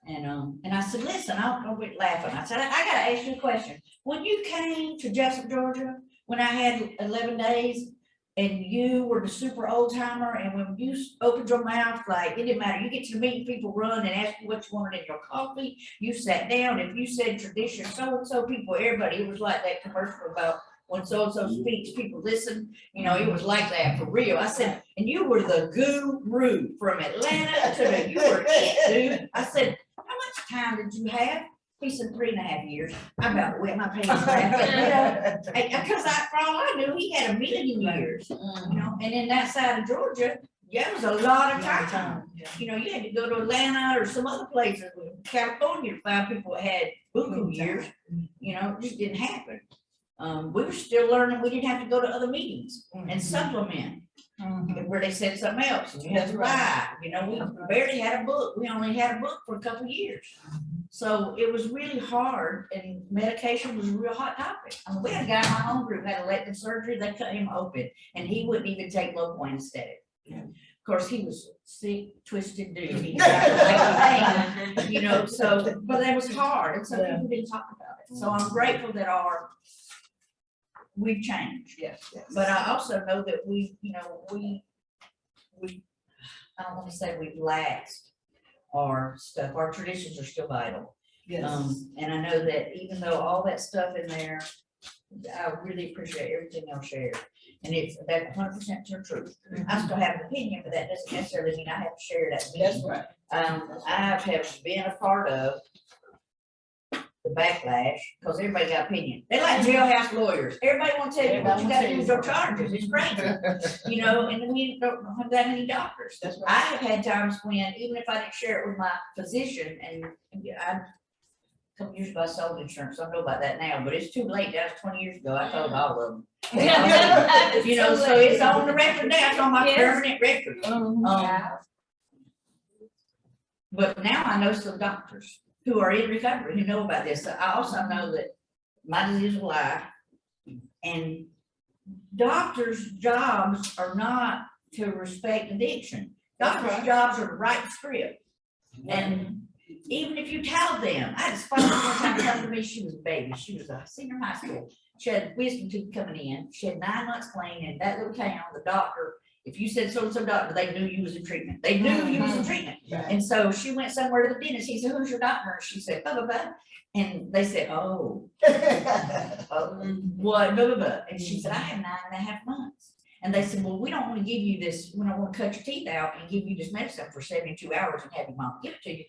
And I said, listen, I went laughing. I said, I gotta ask you a question. When you came to Jessup, Georgia, when I had 11 days, and you were the super old timer, and when you opened your mouth, like, it didn't matter, you get to the meeting, people run and ask you what you wanted in your coffee, you sat down, if you said tradition, so-and-so people, everybody, it was like that commercial about when so-and-so speaks, people listen, you know, it was like that for real. I said, and you were the guru from Atlanta to you were it, dude. I said, how much time did you have? He said 3.5 years. I about wet my pants. Because for all I knew, he had 1 million years, you know, and in that side of Georgia, yeah, it was a lot of time. You know, you had to go to Atlanta or some other places, California, to find people that had buku years, you know, it just didn't happen. We were still learning, we didn't have to go to other meetings and supplement. Where they said something else, and you had to lie, you know, we barely had a book, we only had a book for a couple of years. So it was really hard, and medication was a real hot topic. I mean, we had a guy in my home group had elective surgery, they cut him open, and he wouldn't even take local anesthetic. Of course, he was sick, twisted dude, he got pain, you know, so, but that was hard, and so people didn't talk about it. So I'm grateful that we've changed. Yes. But I also know that we, you know, we, I don't want to say we've laxed our stuff, our traditions are still vital. Yes. And I know that even though all that stuff in there I really appreciate everything y'all shared, and it's that 100% the truth. I still have an opinion, but that doesn't necessarily mean I have to share that opinion. right. I have been a part of the backlash, because everybody got opinion. They like jailhouse lawyers. Everybody wants to tell you what you gotta do with your charges. It's crazy. You know, and we don't have that many doctors. That's right. I have had times when, even if I didn't share it with my physician, and a couple years ago, I sold insurance. I don't know about that now, but it's too late. That was 20 years ago. I told all of them. You know, so it's on the record now. It's on my Yes. permanent record. Yeah. But now I know some doctors who are in recovery who know about this. I also know that my disease will lie. And doctors' jobs are not to respect addiction. Doctors' jobs are to write the script. And even if you tell them, I had a sponsor one time come to me, she was a baby, she was a senior in high school. She had wisdom tooth coming in, she had 9 months clean in that little town, the doctor, if you said so-and-so doctor, they knew you was in treatment. They knew you was in treatment. And so she went somewhere to the dentist, he said, who's your doctor? And she said, blah, blah, blah. And they said, oh, what, blah, blah, blah. And she said, I have 9.5 months. And they said, well, we don't want to give you this, we don't want to cut your teeth out and give you this medicine for 72 hours and have your mom give it to you.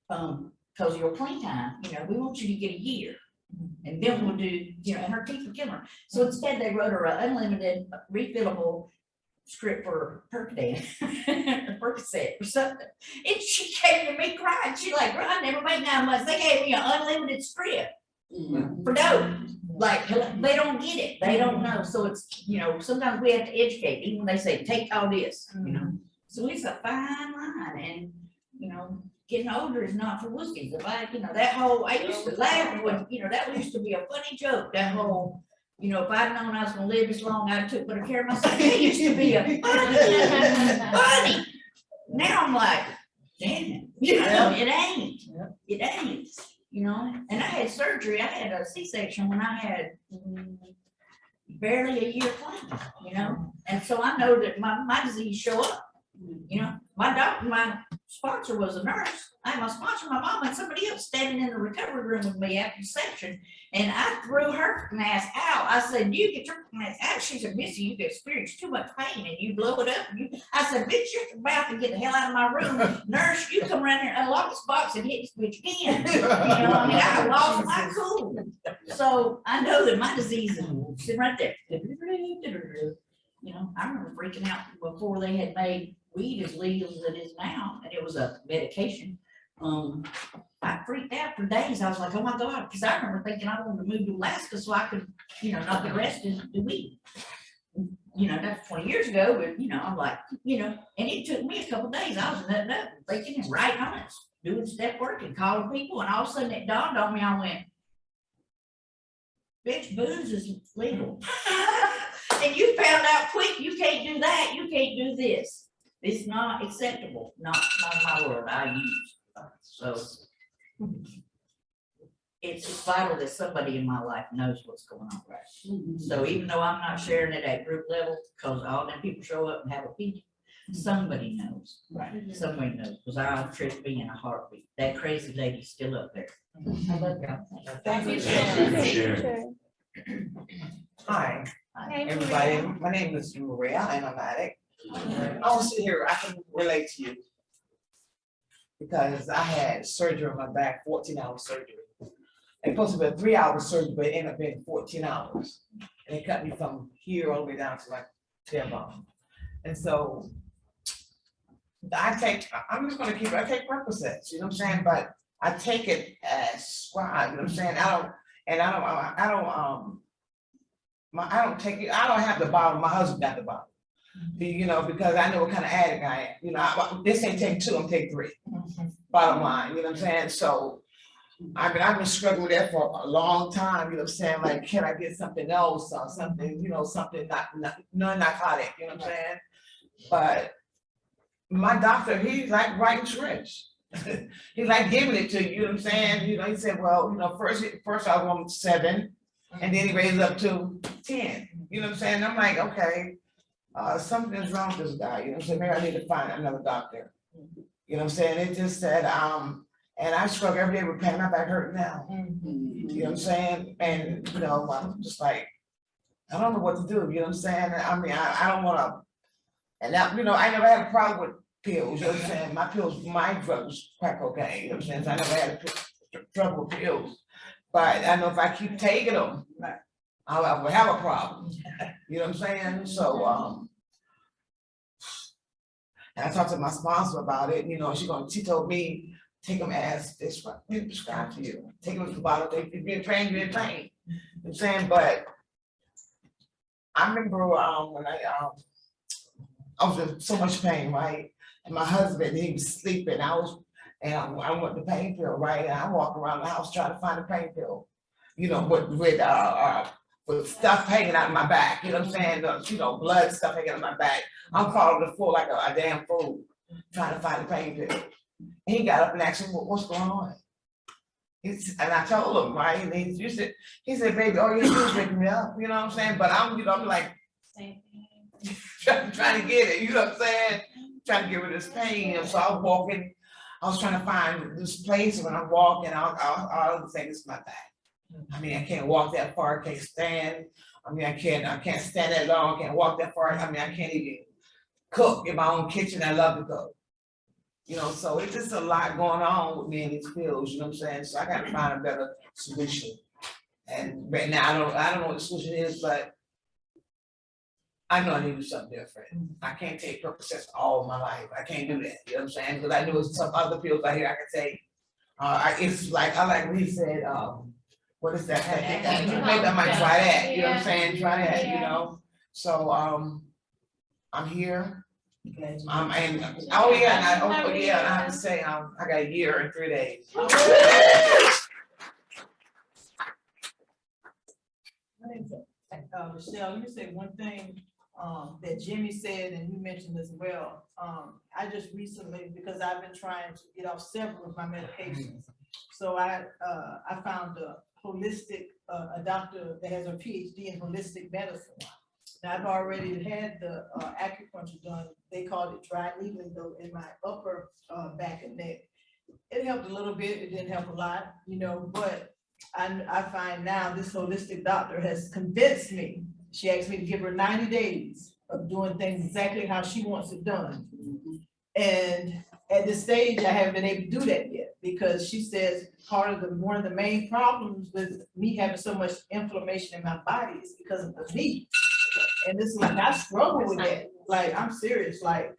Because of your clean time, you know, we want you to get a year. And then we'll do, you know, and her teeth were killing her. So instead they wrote her an unlimited refillable script for Percodan, Percocet or something. And she came to me crying. She like, girl, I never made 9 months. They gave me an unlimited script for dope. Like, they don't get it. They don't know. So it's, you know, sometimes we have to educate, even when they say, take all this, you know. So it's a fine line, and, you know, getting older is not for wussies. If I, you know, that whole, I used to laugh when, you know, that used to be a funny joke, that whole, you know, if I'd known I was gonna live this long, I took better care of myself. It used to be a funny. Now I'm like, damn it, you know, it ain't, you know. And I had surgery, I had a C-section when I had barely a year clean, you know. And so I know that my disease show up, you know. My doctor, my sponsor was a nurse. I had my sponsor, my mom, and somebody else standing in the recovery room with me after the section. And I threw her ass out. I said, you get your ass out. She said, Missy, you've experienced too much pain and you blow it up. I said, bitch, you're about to get the hell out of my room. Nurse, you come around here and unlock this box and hit this bitch again. You know, I mean, I lost my cool. So I know that my disease is sitting right there. You know, I remember freaking out before they had made weed as legal as it is now, and it was a medication. I freaked out for days. I was like, oh my God, because I remember thinking I wanted to move to Alaska so I could, you know, not get arrested and do weed. You know, that's 20 years ago, but you know, I'm like, you know, and it took me a couple of days. I was nutting up, thinking and writing on it, doing step work and calling people, and all of a sudden it dawned on me, I went, bitch, booze is legal. And you found out quick, you can't do that, you can't do this. It's not acceptable, not my word I use. So it's vital that somebody in my life knows what's going on, right? So even though I'm not sharing it at group level, because all them people show up and have opinion, somebody knows, right? Somebody knows, because I'll trip me in a heartbeat. That crazy lady's still up there. I love y'all. Thank you. Sure. Hi, Hey, everybody. My name is Maria. I'm an addict. I want to sit here. I can relate to you because I had surgery on my back, 14-hour surgery. It's supposed to be a 3-hour surgery, but it ended up being 14 hours. And it cut me from here all the way down to like tailbone. And so I'm just going to keep it. I take Percocets, you know what I'm saying? But I take it as scribed, you know what I'm saying? I don't take it. I don't have the bottle. My husband got the bottle. You know, because I know what kind of addict I am. You know, this ain't take 2, I'm take 3. Bottom line, you know what I'm saying? So I've been struggling with that for a long time, you know what I'm saying? Like, can I get something else or something, you know, something non-narcotic, you know what I'm saying? But my doctor, he's like writing scripts. He's like giving it to you, you know what I'm saying? You know, he said, well, you know, first I want 7, and then he raised it up to 10. You know what I'm saying? I'm like, okay, something's wrong with this guy. You know what I'm saying? Maybe I need to find another doctor. You know what I'm saying? It just said, And I struggle every day with pain, my back hurt now. You know what I'm saying? And, you know, I'm just like, I don't know what to do, you know what I'm saying? I mean, I don't wanna, and that, you know, I never had a problem with pills, you know what I'm saying? My pills, my drug was crack cocaine, you know what I'm saying? So I never had trouble with pills. But I know if I keep taking them, I will have a problem, you know what I'm saying? So, and I talked to my sponsor about it, you know, she told me, take them as this what we prescribed to you. Take them with the bottle, if you're in pain, you're in pain. You know what I'm saying? But I remember when I was in so much pain, right? And my husband, he was sleeping. I want the pain pill, right? And I walk around the house trying to find a pain pill, you know, with stuff hanging out of my back, you know what I'm saying? You know, blood stuff hanging out of my back. I'm crawling the floor like a damn fool, trying to find a pain pill. And he got up and asked me, what's going on? And I told him, right? And he said, baby, all you do is wake me up, you know what I'm saying? But I'm like, trying to get it, you know what I'm saying? Trying to get rid of this pain. And so I was walking, I was trying to find this place, and when I'm walking, I was saying, this is my back. I mean, I can't walk that far, I can't stand. I mean, I can't stand that long, I can't walk that far. I mean, I can't even cook in my own kitchen. I love to cook. You know, so it's just a lot going on with me and these pills, you know what I'm saying? So I gotta find a better solution. And right now, I don't know what the solution is, but I know I need to do something different. I can't take Percocets all my life. I can't do that, you know what I'm saying? Because I know there's some other pills out here I can take. It's like, I like what he said, what is that? Maybe I might try that, you know what I'm saying? Try that, you know? So, I'm here. And oh yeah, and I have to say, I got a year and 3 days. Michelle, you said one thing that Jimmy said, and you mentioned as well. I just recently, because I've been trying to get off several of my medications, so I found a holistic, a doctor that has a PhD in holistic medicine. Now, I've already had the acupuncture done. They called it dry needling though in my upper back and neck. It helped a little bit. It didn't help a lot, you know, but I find now this holistic doctor has convinced me. She asked me to give her 90 days of doing things exactly how she wants it done. And at this stage, I haven't been able to do that yet because she says one of the main problems with me having so much inflammation in my body is because of the meat. And it's like, I struggle with that. Like, I'm serious, like,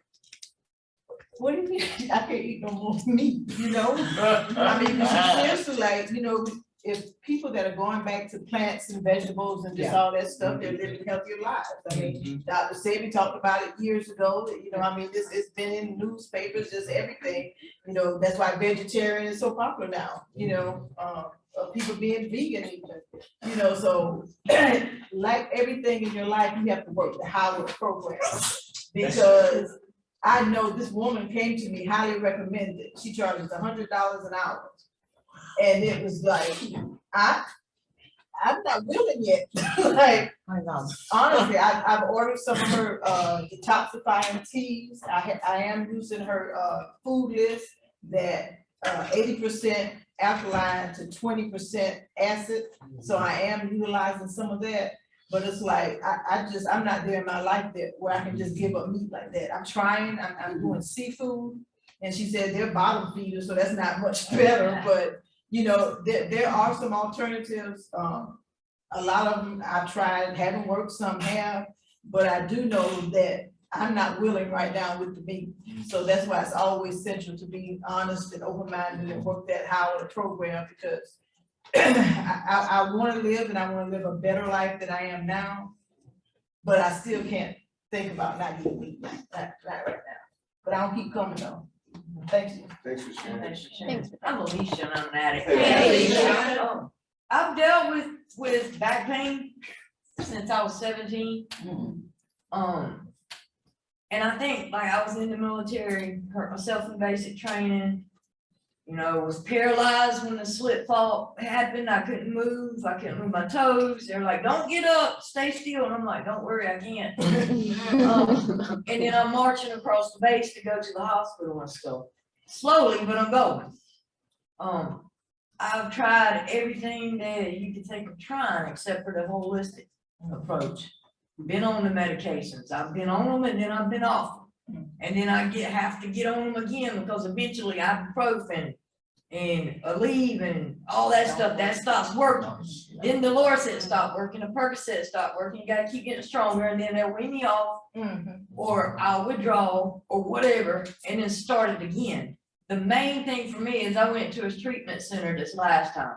what do you mean? I can't eat no more meat, you know? I mean, seriously, like, you know, if people that are going back to plants and vegetables and just all that stuff, they're living healthier lives. I mean, Dr. Sebi talked about it years ago, you know, I mean, it's been in newspapers, just everything. You know, that's why vegetarian is so popular now, you know, people being vegan even, you know, so like everything in your life, you have to work the Howard program. Because I know this woman came to me, highly recommended. She charges $100 an hour. And it was like, I'm not willing yet. Like, honestly, I've ordered some of her detoxifying teas. I am using her food list that 80% alkaline to 20% acid. So I am utilizing some of that. But it's like, I'm not there in my life that where I can just give up meat like that. I'm trying, I'm doing seafood. And she said they're bottom feeders, so that's not much better, but you know, there are some alternatives. A lot of them I've tried, haven't worked, some have, but I do know that I'm not willing right now with the meat. So that's why it's always essential to be honest and open-minded and work that Howard program, because I want to live and I want to live a better life than I am now, but I still can't think about not eating meat, not right now. But I'll keep coming though. Thank you. Thanks for sharing. Thanks. I'm Alicia and I'm an addict. Hey, Alicia. I've dealt with back pain since I was 17. And I think like I was in the military, hurt myself in basic training, you know, was paralyzed when the slip fall happened. I couldn't move my toes. They're like, don't get up, stay still. And I'm like, don't worry, I can't. And then I'm marching across the base to go to the hospital and stuff. Slowly, but I'm going. I've tried everything that you could think of trying except for the holistic approach. Been on the medications, I've been on them and then I've been off them. And then I have to get on them again because eventually ibuprofen and Aleve and all that stuff, that stops working. Then the Lorcet stopped working, the Percocet stopped working, you gotta keep getting stronger, and then they'll wean me off, or I'll withdraw, or whatever, and then start it again. The main thing for me is I went to a treatment center this last time,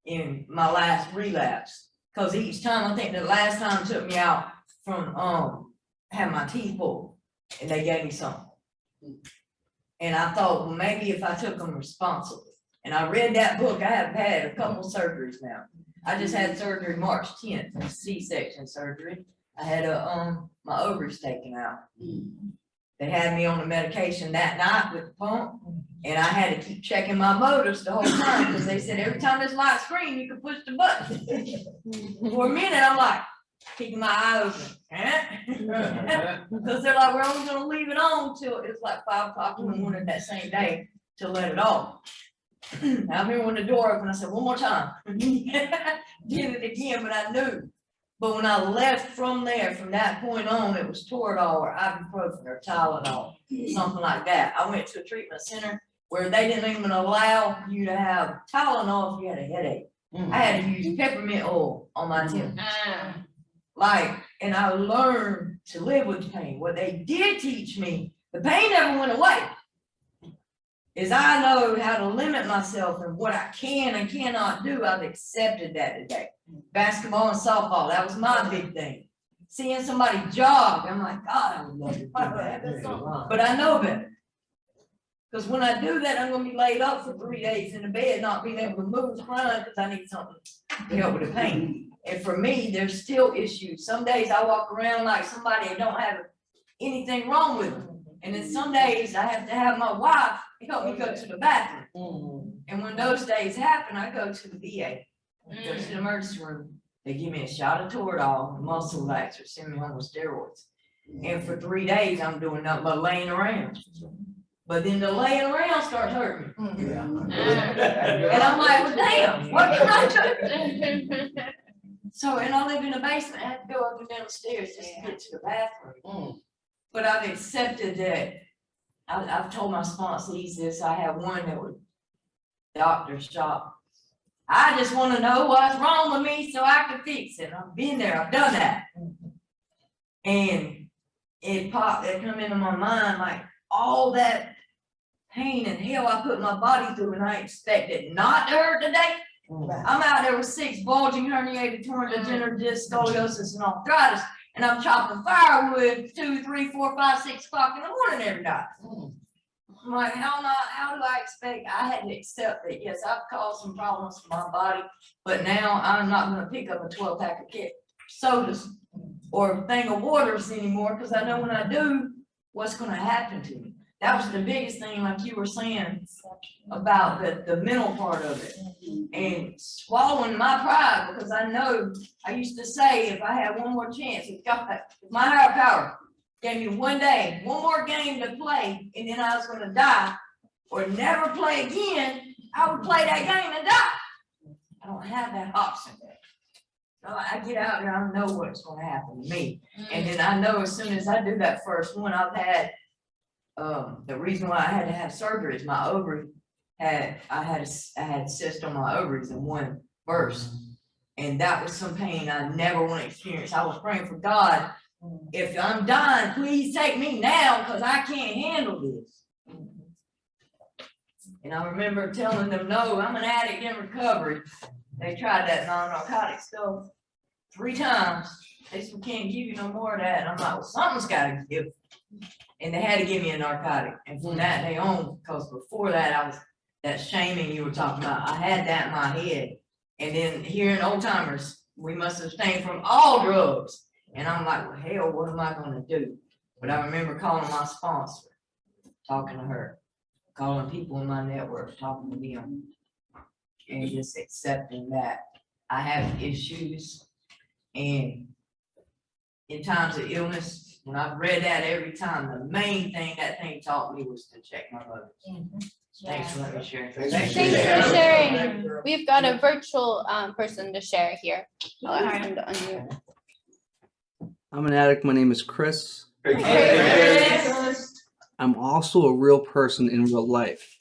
in my last relapse, cause each time, I think the last time took me out from, had my teeth pulled, and they gave me something. And I thought, well, maybe if I took them responsibly. And I read that book, I have had a couple surgeries now. I just had surgery March 10th, C-section surgery. I had my ovaries taken out. They had me on the medication that night with the pump. And I had to keep checking my motors the whole time, because they said every time this light screen, you can push the button. For a minute, I'm like, keeping my eye open. Because they're like, we're only gonna leave it on till it's like 5 o'clock in the morning that same day to let it off. I remember when the door opened, I said, one more time. Did it again, but I knew. But when I left from there, from that point on, it was Toradol or ibuprofen or Tylenol, something like that. I went to a treatment center where they didn't even allow you to have Tylenol if you had a headache. I had to use peppermint oil on my temples. Like, and I learned to live with the pain. What they did teach me, the pain never went away, is I know how to limit myself and what I can and cannot do. I've accepted that today. Basketball and softball, that was my big thing. Seeing somebody jog, I'm like, God, I would love to do that. But I know better. Because when I do that, I'm gonna be laid up for 3 days in the bed, not being able to move, crying, because I need something to help with the pain. And for me, there's still issues. Some days I walk around like somebody that don't have anything wrong with them. And then some days I have to have my wife help me go to the bathroom. And when those days happen, I go to the VA, go to the emergency room. They give me a shot of Toradol, muscle relaxer, send me home with steroids. And for 3 days, I'm doing nothing but laying around. But then the laying around starts hurting me. And I'm like, well, damn, what can I do? So, and I live in the basement, I have to go up and down the stairs just to get to the bathroom. But I've accepted that. I've told my sponsees this. I have one that would doctor shop. I just want to know what's wrong with me so I can fix it. I've been there, I've done that. And it come into my mind like all that pain and hell I put my body through, and I expect it not to hurt today. I'm out there with 6 bulging, herniated, torn degenerative disc, scoliosis, and arthritis, and I'm chopping firewood 2, 3, 4, 5, 6 o'clock in the morning every night. I'm like, how do I expect? I had to accept that, yes, I've caused some problems for my body, but now I'm not going to pick up a 12-pack of sodas or a thing of waters anymore, because I know when I do, what's going to happen to me. That was the biggest thing, like you were saying, about the mental part of it. And swallowing my pride, because I know, I used to say, if I had one more chance, if my higher power gave me one day, one more game to play, and then I was going to die or never play again, I would play that game and die. I don't have that option. So I get out there, I know what's going to happen to me. And then I know as soon as I do that first one, I've had, the reason why I had to have surgery is my ovary I had cyst on my ovaries and one burst. And that was some pain I never want to experience. I was praying for God, if I'm dying, please take me now, because I can't handle this. And I remember telling them, no, I'm an addict in recovery. They tried that non-narcotic stuff 3 times. They said, we can't give you no more of that. And I'm like, well, something's got to give. And they had to give me a narcotic. And from that day on, because before that, I was, that shaming you were talking about, I had that in my head. And then here in Old Timers, we must abstain from all drugs. And I'm like, well, hell, what am I going to do? But I remember calling my sponsor, talking to her, calling people in my network, talking to them, and just accepting that I have issues. And in times of illness, when I've read that every time, the main thing that thing taught me was to check my motives. Thanks for letting me share. Thanks Thanks for sharing. We've got a virtual person to share here. I'll ask them to unmute. I'm an addict. My name is Chris. Hey, I'm also a real person in real life.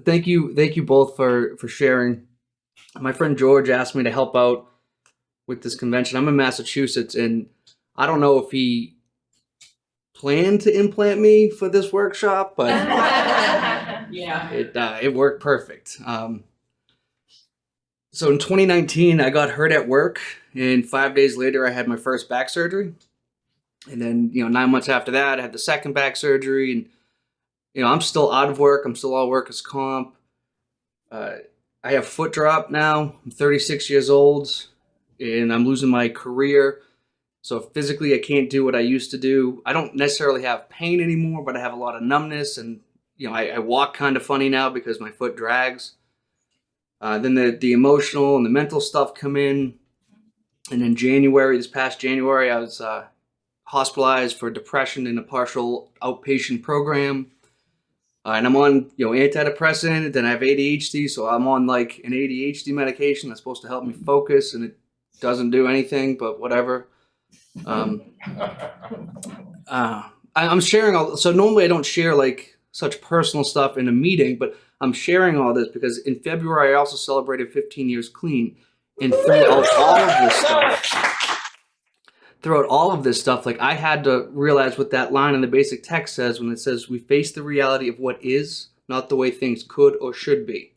Thank you both for sharing. My friend George asked me to help out with this convention. I'm in Massachusetts, and I don't know if he planned to implant me for this workshop, but Yeah. it worked perfect. So in 2019, I got hurt at work, and 5 days later, I had my first back surgery. And then, 9 months after that, I had the second back surgery, and I'm still out of work. I'm still all workers comp. I have foot drop now. I'm 36 years old, and I'm losing my career. So physically, I can't do what I used to do. I don't necessarily have pain anymore, but I have a lot of numbness, and I walk kind of funny now because my foot drags. Then the emotional and the mental stuff come in, and in this past January, I was hospitalized for depression in a partial outpatient program. And I'm on, antidepressant, then I have ADHD, so I'm on like an ADHD medication that's supposed to help me focus, and it doesn't do anything, but whatever. I'm sharing so normally I don't share like such personal stuff in a meeting, but I'm sharing all this because in February I also celebrated 15 years clean, and throughout all of this stuff, like I had to realize what that line in the basic text says when it says we face the reality of what is, not the way things could or should be.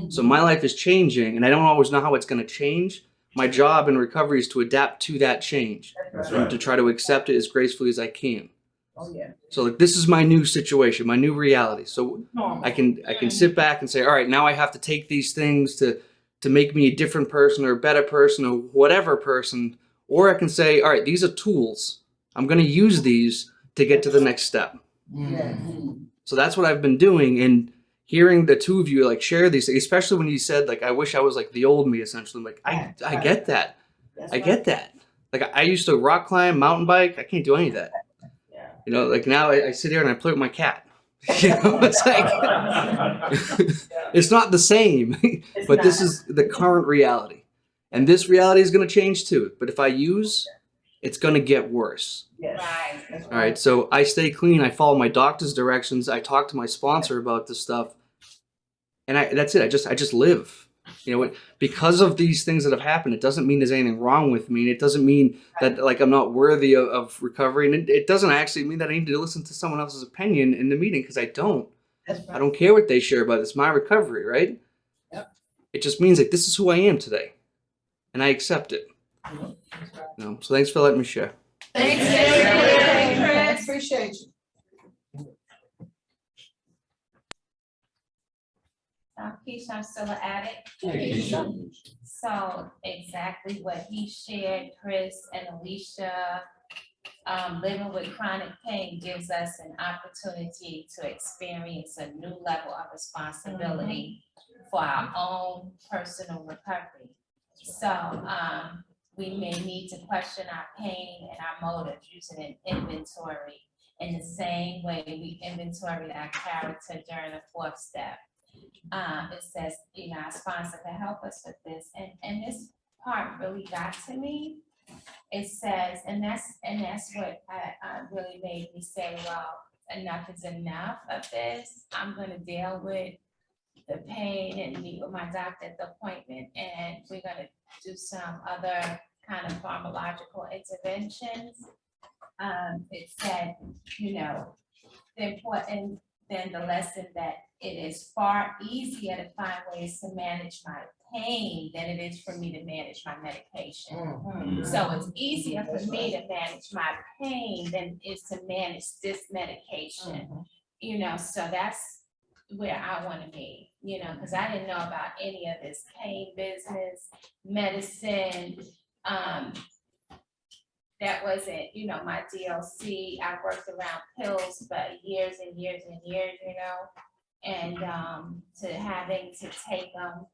So my life is changing, and I don't always know how it's going to change. My job in recovery is to adapt to that change and to try to accept it as gracefully as I can. Oh, yeah. So like this is my new situation, my new reality. So I can sit back and say, all right, now I have to take these things to make me a different person or a better person or whatever person. Or I can say, all right, these are tools. I'm going to use these to get to the next step. So that's what I've been doing. And hearing the two of you like share these things, especially when you said like, I wish I was like the old me, essentially. Like I get that. I get that. Like I used to rock climb, mountain bike. I can't do any of that. Like now I sit here and I play with my cat. It's like, it's not the same, but this is the current reality. And this reality is going to change too. But if I use, it's going to get worse. Right. All right. So I stay clean. I follow my doctor's directions. I talk to my sponsor about this stuff. And that's it. I just live. Because of these things that have happened, it doesn't mean there's anything wrong with me. And it doesn't mean that like I'm not worthy of recovery. And it doesn't actually mean that I need to listen to someone else's opinion in the meeting, because I don't. I don't care what they share about it. It's my recovery, right? Yep. It just means like this is who I am today. And I accept it. So thanks for letting me share. Thanks, I appreciate you. Keisha, I'm still an addict. So exactly what he shared, Chris and Alicia, living with chronic pain gives us an opportunity to experience a new level of responsibility for our own personal recovery. So we may need to question our pain and our motives using an inventory in the same way we inventory our character during the fourth step. It says, our sponsor can help us with this, and this part really got to me. It says, and that's what I really made me say, well, enough is enough of this. I'm gonna deal with the pain and meet with my doctor at the appointment, and we're gonna do some other kind of pharmacological interventions. It said, the important, then the lesson that it is far easier to find ways to manage my pain than it is for me to manage my medication. So it's easier for me to manage my pain than it is to manage this medication. So that's where I want to be, because I didn't know about any of this pain business, medicine. That wasn't, my DLC. I worked around pills for years and years and years, and to having to take them,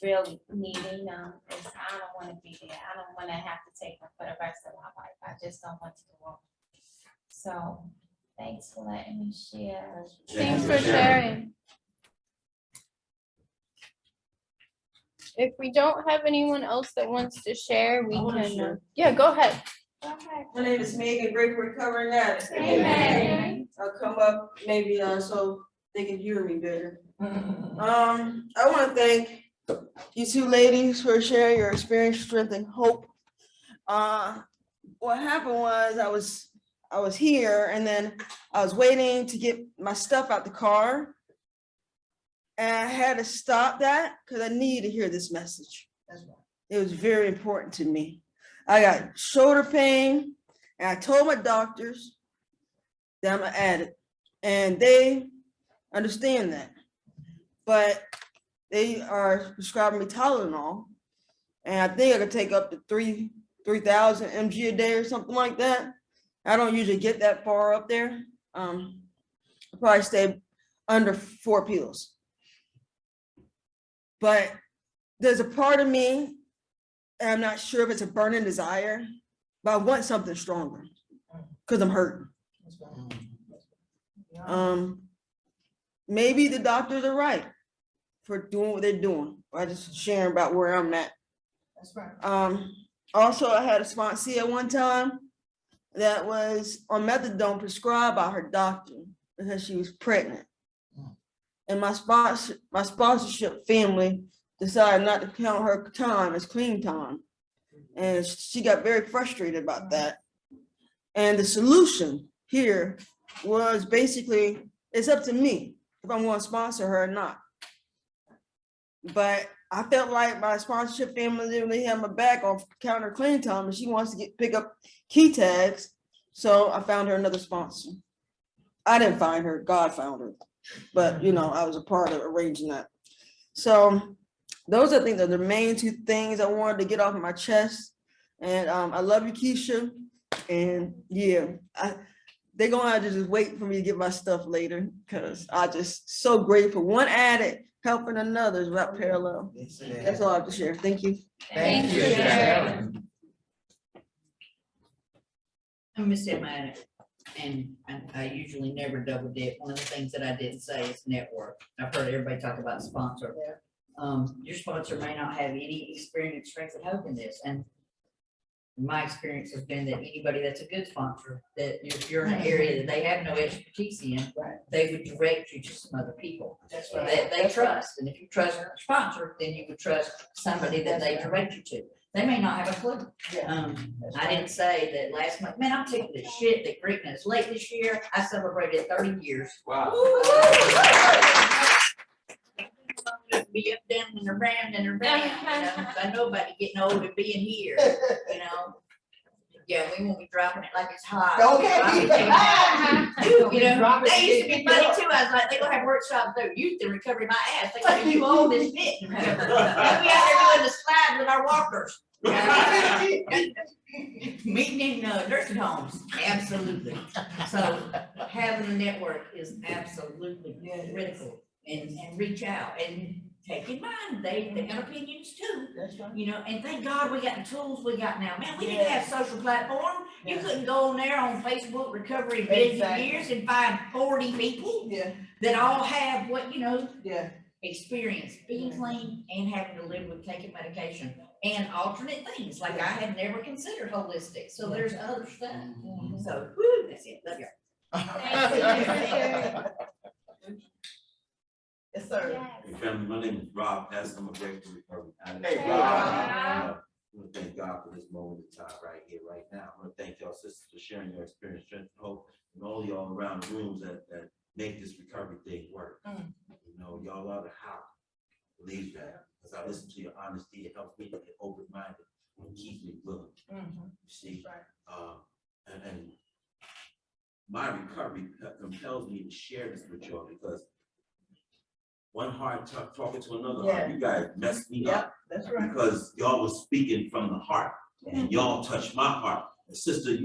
really needing them, I don't want to be there. I don't want to have to take them for the rest of my life. I just don't want to go on. So, thanks for letting me share. Thanks for sharing. If we don't have anyone else that wants to share, we I wanna can, share. yeah, go ahead. Go ahead. My name is Megan, great for recovering addict. Amen. I'll come up maybe so they can hear me better. I wanna thank you two ladies for sharing your experience, strength and hope. What happened was I was here and then I was waiting to get my stuff out the car. And I had to stop that because I needed to hear this message. It was very important to me. I got shoulder pain and I told my doctors that I'm an addict and they understand that. But they are prescribing me Tylenol and I think I could take up to 3,000 mg a day or something like that. I don't usually get that far up there. I probably stay under 4 pills. But there's a part of me, and I'm not sure if it's a burning desire, but I want something stronger because I'm hurting. Maybe the doctors are right for doing what they're doing. I just sharing about where I'm at. That's right. Also, I had a sponsee at one time that was on methadone prescribed by her doctor because she was pregnant. And my sponsorship family decided not to count her time as clean time. And she got very frustrated about that. And the solution here was basically, it's up to me if I'm going to sponsor her or not. But I felt like my sponsorship family didn't really have my back on counter clean time and she wants to pick up key tags. So I found her another sponsor. I didn't find her, God found her. But you know, I was a part of arranging that. So those I think are the main 2 things I wanted to get off of my chest. And I love you, Keisha. And yeah, they're gonna have to just wait for me to get my stuff later because I just so grateful. One addict helping another is right parallel. That's all I have to share. Thank you. Thank you. I'm Miss Emma, and I usually never double dip. One of the things that I didn't say is network. I've heard everybody talk about sponsor. Your sponsor may not have any experience, strength, and hope in this, and my experience has been that anybody that's a good sponsor, that if you're in an area that they have no expertise in, they would direct you to some other people that they trust. And if you trust a sponsor, then you would trust somebody that they direct you to. They may not have a clue. I didn't say that last month, man, I'm tickled as shit that GRCNA is late this year. I celebrated 30 years. Wow. Be up, down, and around, you know, I know about getting old and being here, you know. Yeah, we won't be dropping it like it's hot. Okay. You know, that used to be funny too. I was like, they gonna have workshops there, youth and recovery my ass. They gonna be too old as shit. We'll be out there doing the slide with our walkers. Meeting in nursing homes, absolutely. So having a network is absolutely critical. And reach out and take in mind, they got opinions too. You know, and thank God we got the tools we got now. Man, we didn't have social platform. You couldn't go on there on Facebook Recovery Vision Years and find 40 people that all have what, you know, experience being clean and having to live with taking medication and alternate things. Like I had never considered holistic. So there's other stuff. So woo, that's it. Love y'all. Yes, sir. Hey, family, my name is Rob Hess. I'm a grateful recovery addict. Hey, Rob. I want to thank God for this moment in time right here, right now. I want to thank y'all sisters for sharing your experience, strength, and hope, and all y'all around the rooms that make this recovery thing work. You know, y'all are the how. Believe that. As I listen to your honesty, it helps me to get open-minded and keeps me willing. You see, and my recovery compels me to share this with y'all because one heart talking to another heart. You guys messed me up. That's right. Because y'all was speaking from the heart and y'all touched my heart. And sister,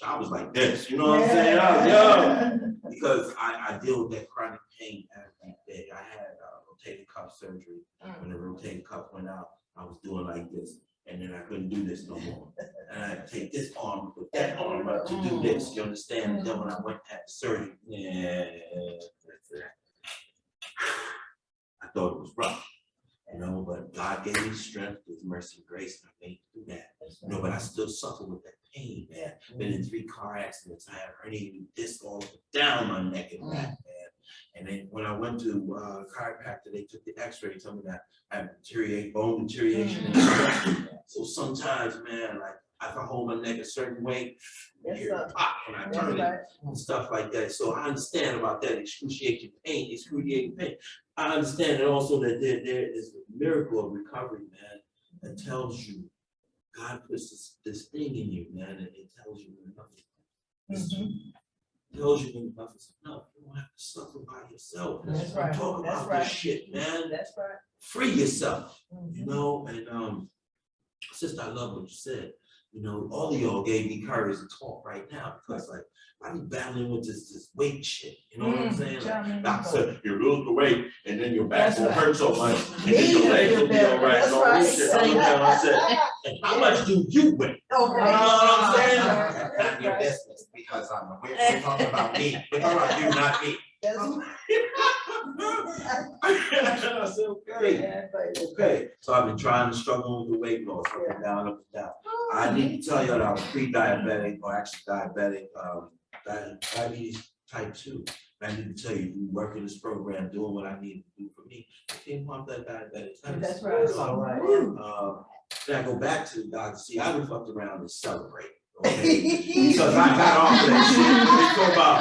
I was like this, you know what I'm saying? Because I deal with that chronic pain every day. I had rotator cuff surgery. When the rotator cuff went out, I was doing like this. And then I couldn't do this no more. and I take this arm, put that arm up to do this, you understand? And then when I went and had the surgery, I thought it was rough, you know, but God gave me strength, His mercy and grace, and I made it through that. You know, but I still suffer with that pain, man. Been in 3 car accidents. I have herniated disc all down my neck and back, man. And then when I went to chiropractor, they took the X-ray, told me that I have bone deterioration. So sometimes, man, like if I hold my neck a certain way, here pop when I turn it and stuff like that. So I understand about that excruciating pain. I understand that also that there is a miracle of recovery, man, that tells you God puts this thing in you, man, and it tells you when enough is enough. Tells you when enough is enough. You don't have to suffer by yourself. That's right. Talk That's about right. this shit, man. That's right. Free yourself, you know, and sister, I love what you said. You know, all of y'all gave me courage to talk right now because like I be battling with this weight shit. You know what I'm saying? Like, doctor said, you lose the weight and then your back won't hurt so much and then your legs will be all right and all this shit. I looked at him, I said, and how much do you weigh? You know what I'm saying? Not your business because we're talking about me. We're talking about you, not me. I said, okay. So I've been trying to struggle with the weight loss, up and down, up and down. I need to tell you that I was pre-diabetic, or actually diabetic, diabetes type 2. I need to tell you, you work in this program, doing what I need to do for me. I can't pump that diabetic. That's right. So, then I go back to the doctor. See, I been fucked around and celebrate. Okay, because I got off that shit. They talk about,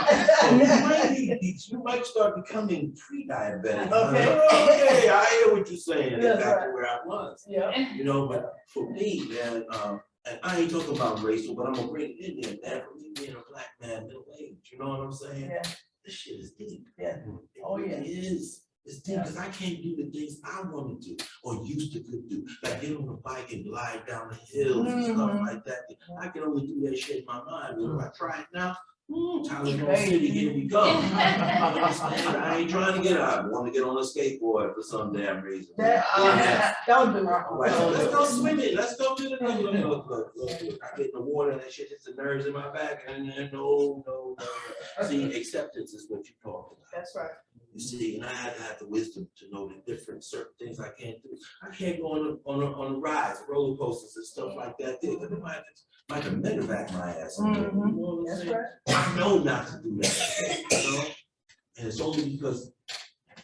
you might start becoming pre-diabetic. Okay, I hear what you're saying. Get back to where I was. Yeah. You know, but for me, man, and I ain't talking about racial, but I'm gonna bring it in there, man. For me being a black man, middle age, you know what I'm saying? Yeah. This shit is deep. Yeah. Oh, yeah. It is. It's deep because I can't do the things I want to do or used to could do. Like get on the bike and glide down the hills and stuff like that. I can only do that shit in my mind. But if I try it now, Tylenol City, here we come. I ain't trying to get out. I want to get on a skateboard for some damn reason. Don't do it. Let's go swimming. Let's go to the look. I get in the water and that shit hits the nerves in my back. And then no. See, acceptance is what you talk about. That's right. You see, and I had to have the wisdom to know the different certain things I can't do. I can't go on a rides, roller coasters and stuff like that. They might have medevac my ass. You know what I'm saying? I know not to do that. You know? And it's only because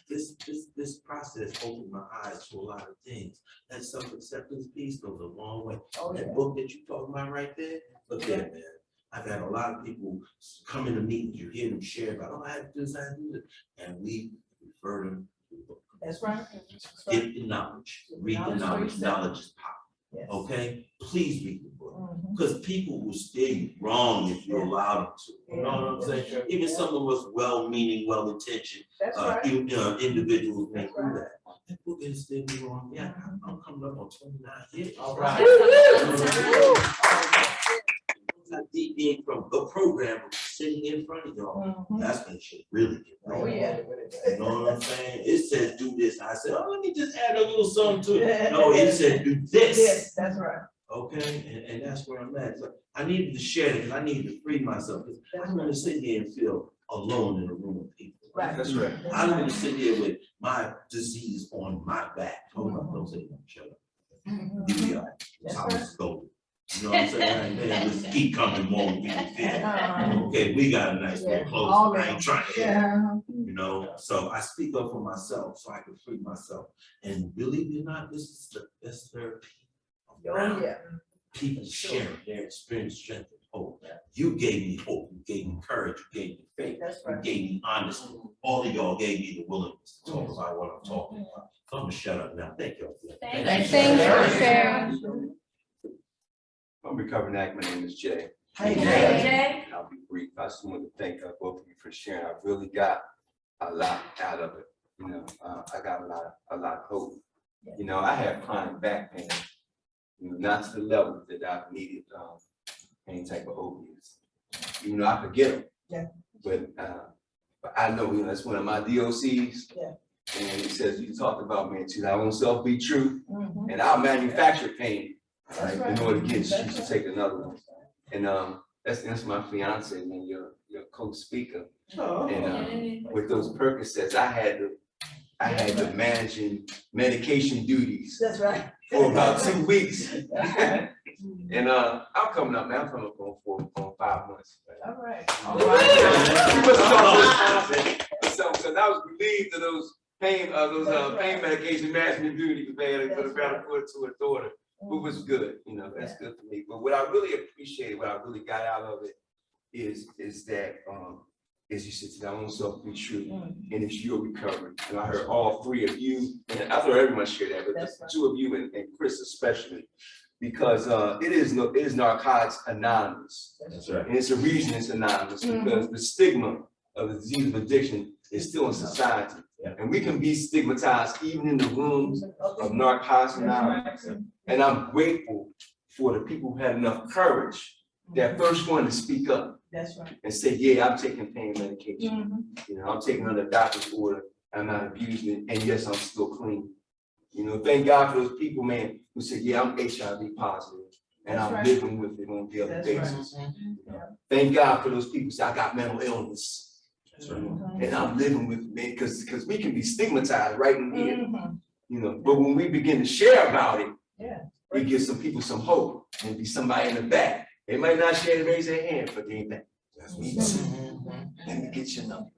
this process opened my eyes to a lot of things. That self-acceptance piece goes a long way. That book that you talking about right there, look there, man. I've had a lot of people come into meetings, you hear them share about, I had to do this, I had to do this. And we refer them to the book. That's right. Get the knowledge, read the knowledge, knowledge is power. Yes. Okay, please read the book, because people will steer you wrong if you allow them to. You know what I'm saying? Even someone was well-meaning, well-intentioned, individuals may do that. That book is steering me wrong. Yeah, I'm coming up on 29 years. All right. I deviate from the program of sitting in front of y'all. That's when shit really get right. You know what I'm saying? It says do this. I said, let me just add a little something to it. No, it said do this. Yes, that's right. Okay, and that's where I'm at. So I needed to share it because I needed to free myself. I don't want to sit here and feel alone in a room of people. Right. That's right. I don't want to sit here with my disease on my back. Hold on, don't say that. Shut up. Give me up. That's how it's going. You know what I'm saying? Man, let's keep coming more when we can feel. Okay, we got a nice little close. I ain't trying to hear. You know, so I speak up for myself so I can free myself. And believe it or not, this is the best therapy around. People sharing their experience, strength, and hope. You gave me hope, you gave me courage, you gave me faith, you gave me honesty. All of y'all gave me the willingness to talk about what I'm talking about. So I'm gonna shut up now. Thank y'all. Thanks for sharing. I'm recovering addict. My name is Jay. Hey, Jay. I'll be brief. I just want to thank both of you for sharing. I really got a lot out of it. You know, I got a lot of hope. You know, I have chronic back pain. You know, not to the level that I've needed any type of opiates. Even though I could get them. But I know, you know, that's one of my DOCs. And he says, you talked about, man, to thy own self be true. And I'll manufacture pain That's right? In order to get, she should take another one. And that's my fiance, man, your co-speaker. Oh. And with those Percocets, I had to managing medication duties That's right. for about 2 weeks. And I'm coming up, man. I'm coming up on 5 months. All right. So, because I was relieved of those pain medication management duties, man, for the better put to a daughter, who was good, you know, that's good for me. But what I really appreciated, what I really got out of it is that, as you said, to our own self be true, and it's your recovery. And I heard all three of you, and I thought everyone shared that, but the two of you and Chris especially, because it is Narcotics Anonymous. That's right. And it's a reason it's anonymous, because the stigma of the disease of addiction is still in society. And we can be stigmatized even in the rooms of Narcotics Anonymous. And I'm grateful for the people who had enough courage, that first one to speak up. That's right. And say, yeah, I'm taking pain medication. You know, I'm taking under doctor's order, I'm not abusing it, and yes, I'm still clean. You know, thank God for those people, man, who said, yeah, I'm HIV positive, and I'm living with it on a daily basis. Thank God for those people who say, I got mental illness. And I'm living with it, because we can be stigmatized right in here. You know, but when we begin to share about it, it gives some people some hope, and be somebody in the back. They might not share to raise their hand, but they think, that's me too. Let me get your number.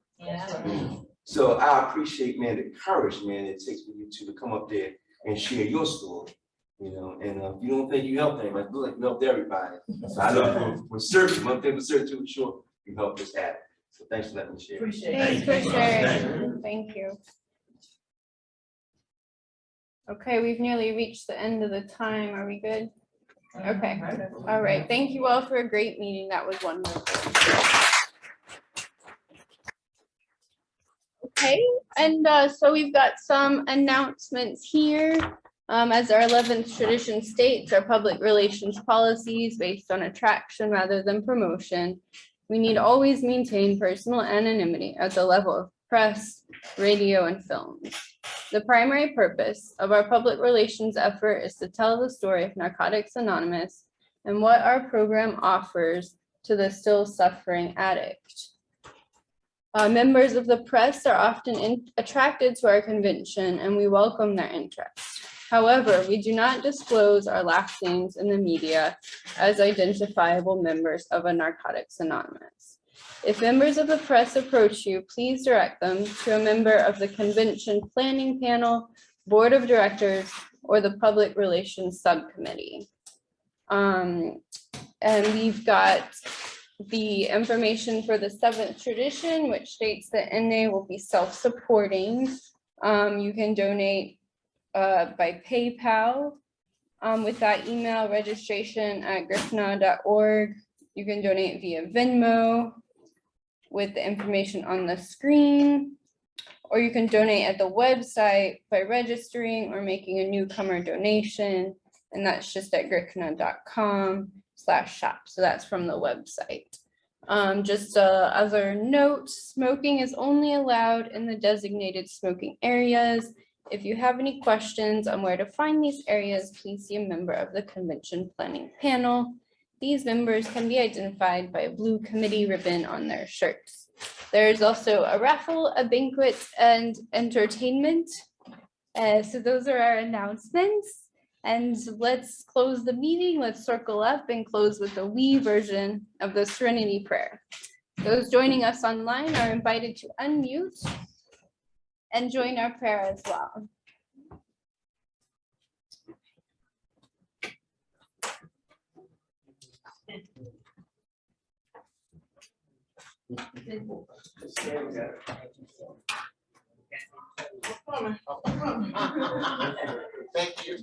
So I appreciate, man, the courage, man, it takes for you two to come up there and share your story. You know, and if you don't think you helped anybody, good, you helped everybody. So I know for certain, one thing for certain, too, sure, you helped us out. So thanks for letting me share. Thanks for sharing. Thank you. Okay, we've nearly reached the end of the time. Are we good? Okay, all right. Thank you all for a great meeting. That was wonderful. Okay, and so we've got some announcements here. As our 11th tradition states, our public relations policies based on attraction rather than promotion. We need always maintain personal anonymity at the level of press, radio, and films. The primary purpose of our public relations effort is to tell the story of Narcotics Anonymous and what our program offers to the still suffering addict. Members of the press are often attracted to our convention, and we welcome their interest. However, we do not disclose our last names in the media as identifiable members of a Narcotics Anonymous. If members of the press approach you, please direct them to a member of the convention planning panel, board of directors, or the public relations subcommittee. And we've got the information for the 7th tradition, which states that NA will be self-supporting. You can donate by PayPal with that email registration at GRCNA.org. You can donate via Venmo with the information on the screen, or you can donate at the website by registering or making a newcomer donation, and that's just at grcna.com/shop. So that's from the website. Just other note, smoking is only allowed in the designated smoking areas. If you have any questions on where to find these areas, please see a member of the convention planning panel. These members can be identified by a blue committee ribbon on their shirts. There's also a raffle, a banquet, and entertainment. So those are our announcements. And let's close the meeting. Let's circle up and close with the we version of the Serenity Prayer. Those joining us online are invited to unmute and join our prayer as well. Thank you.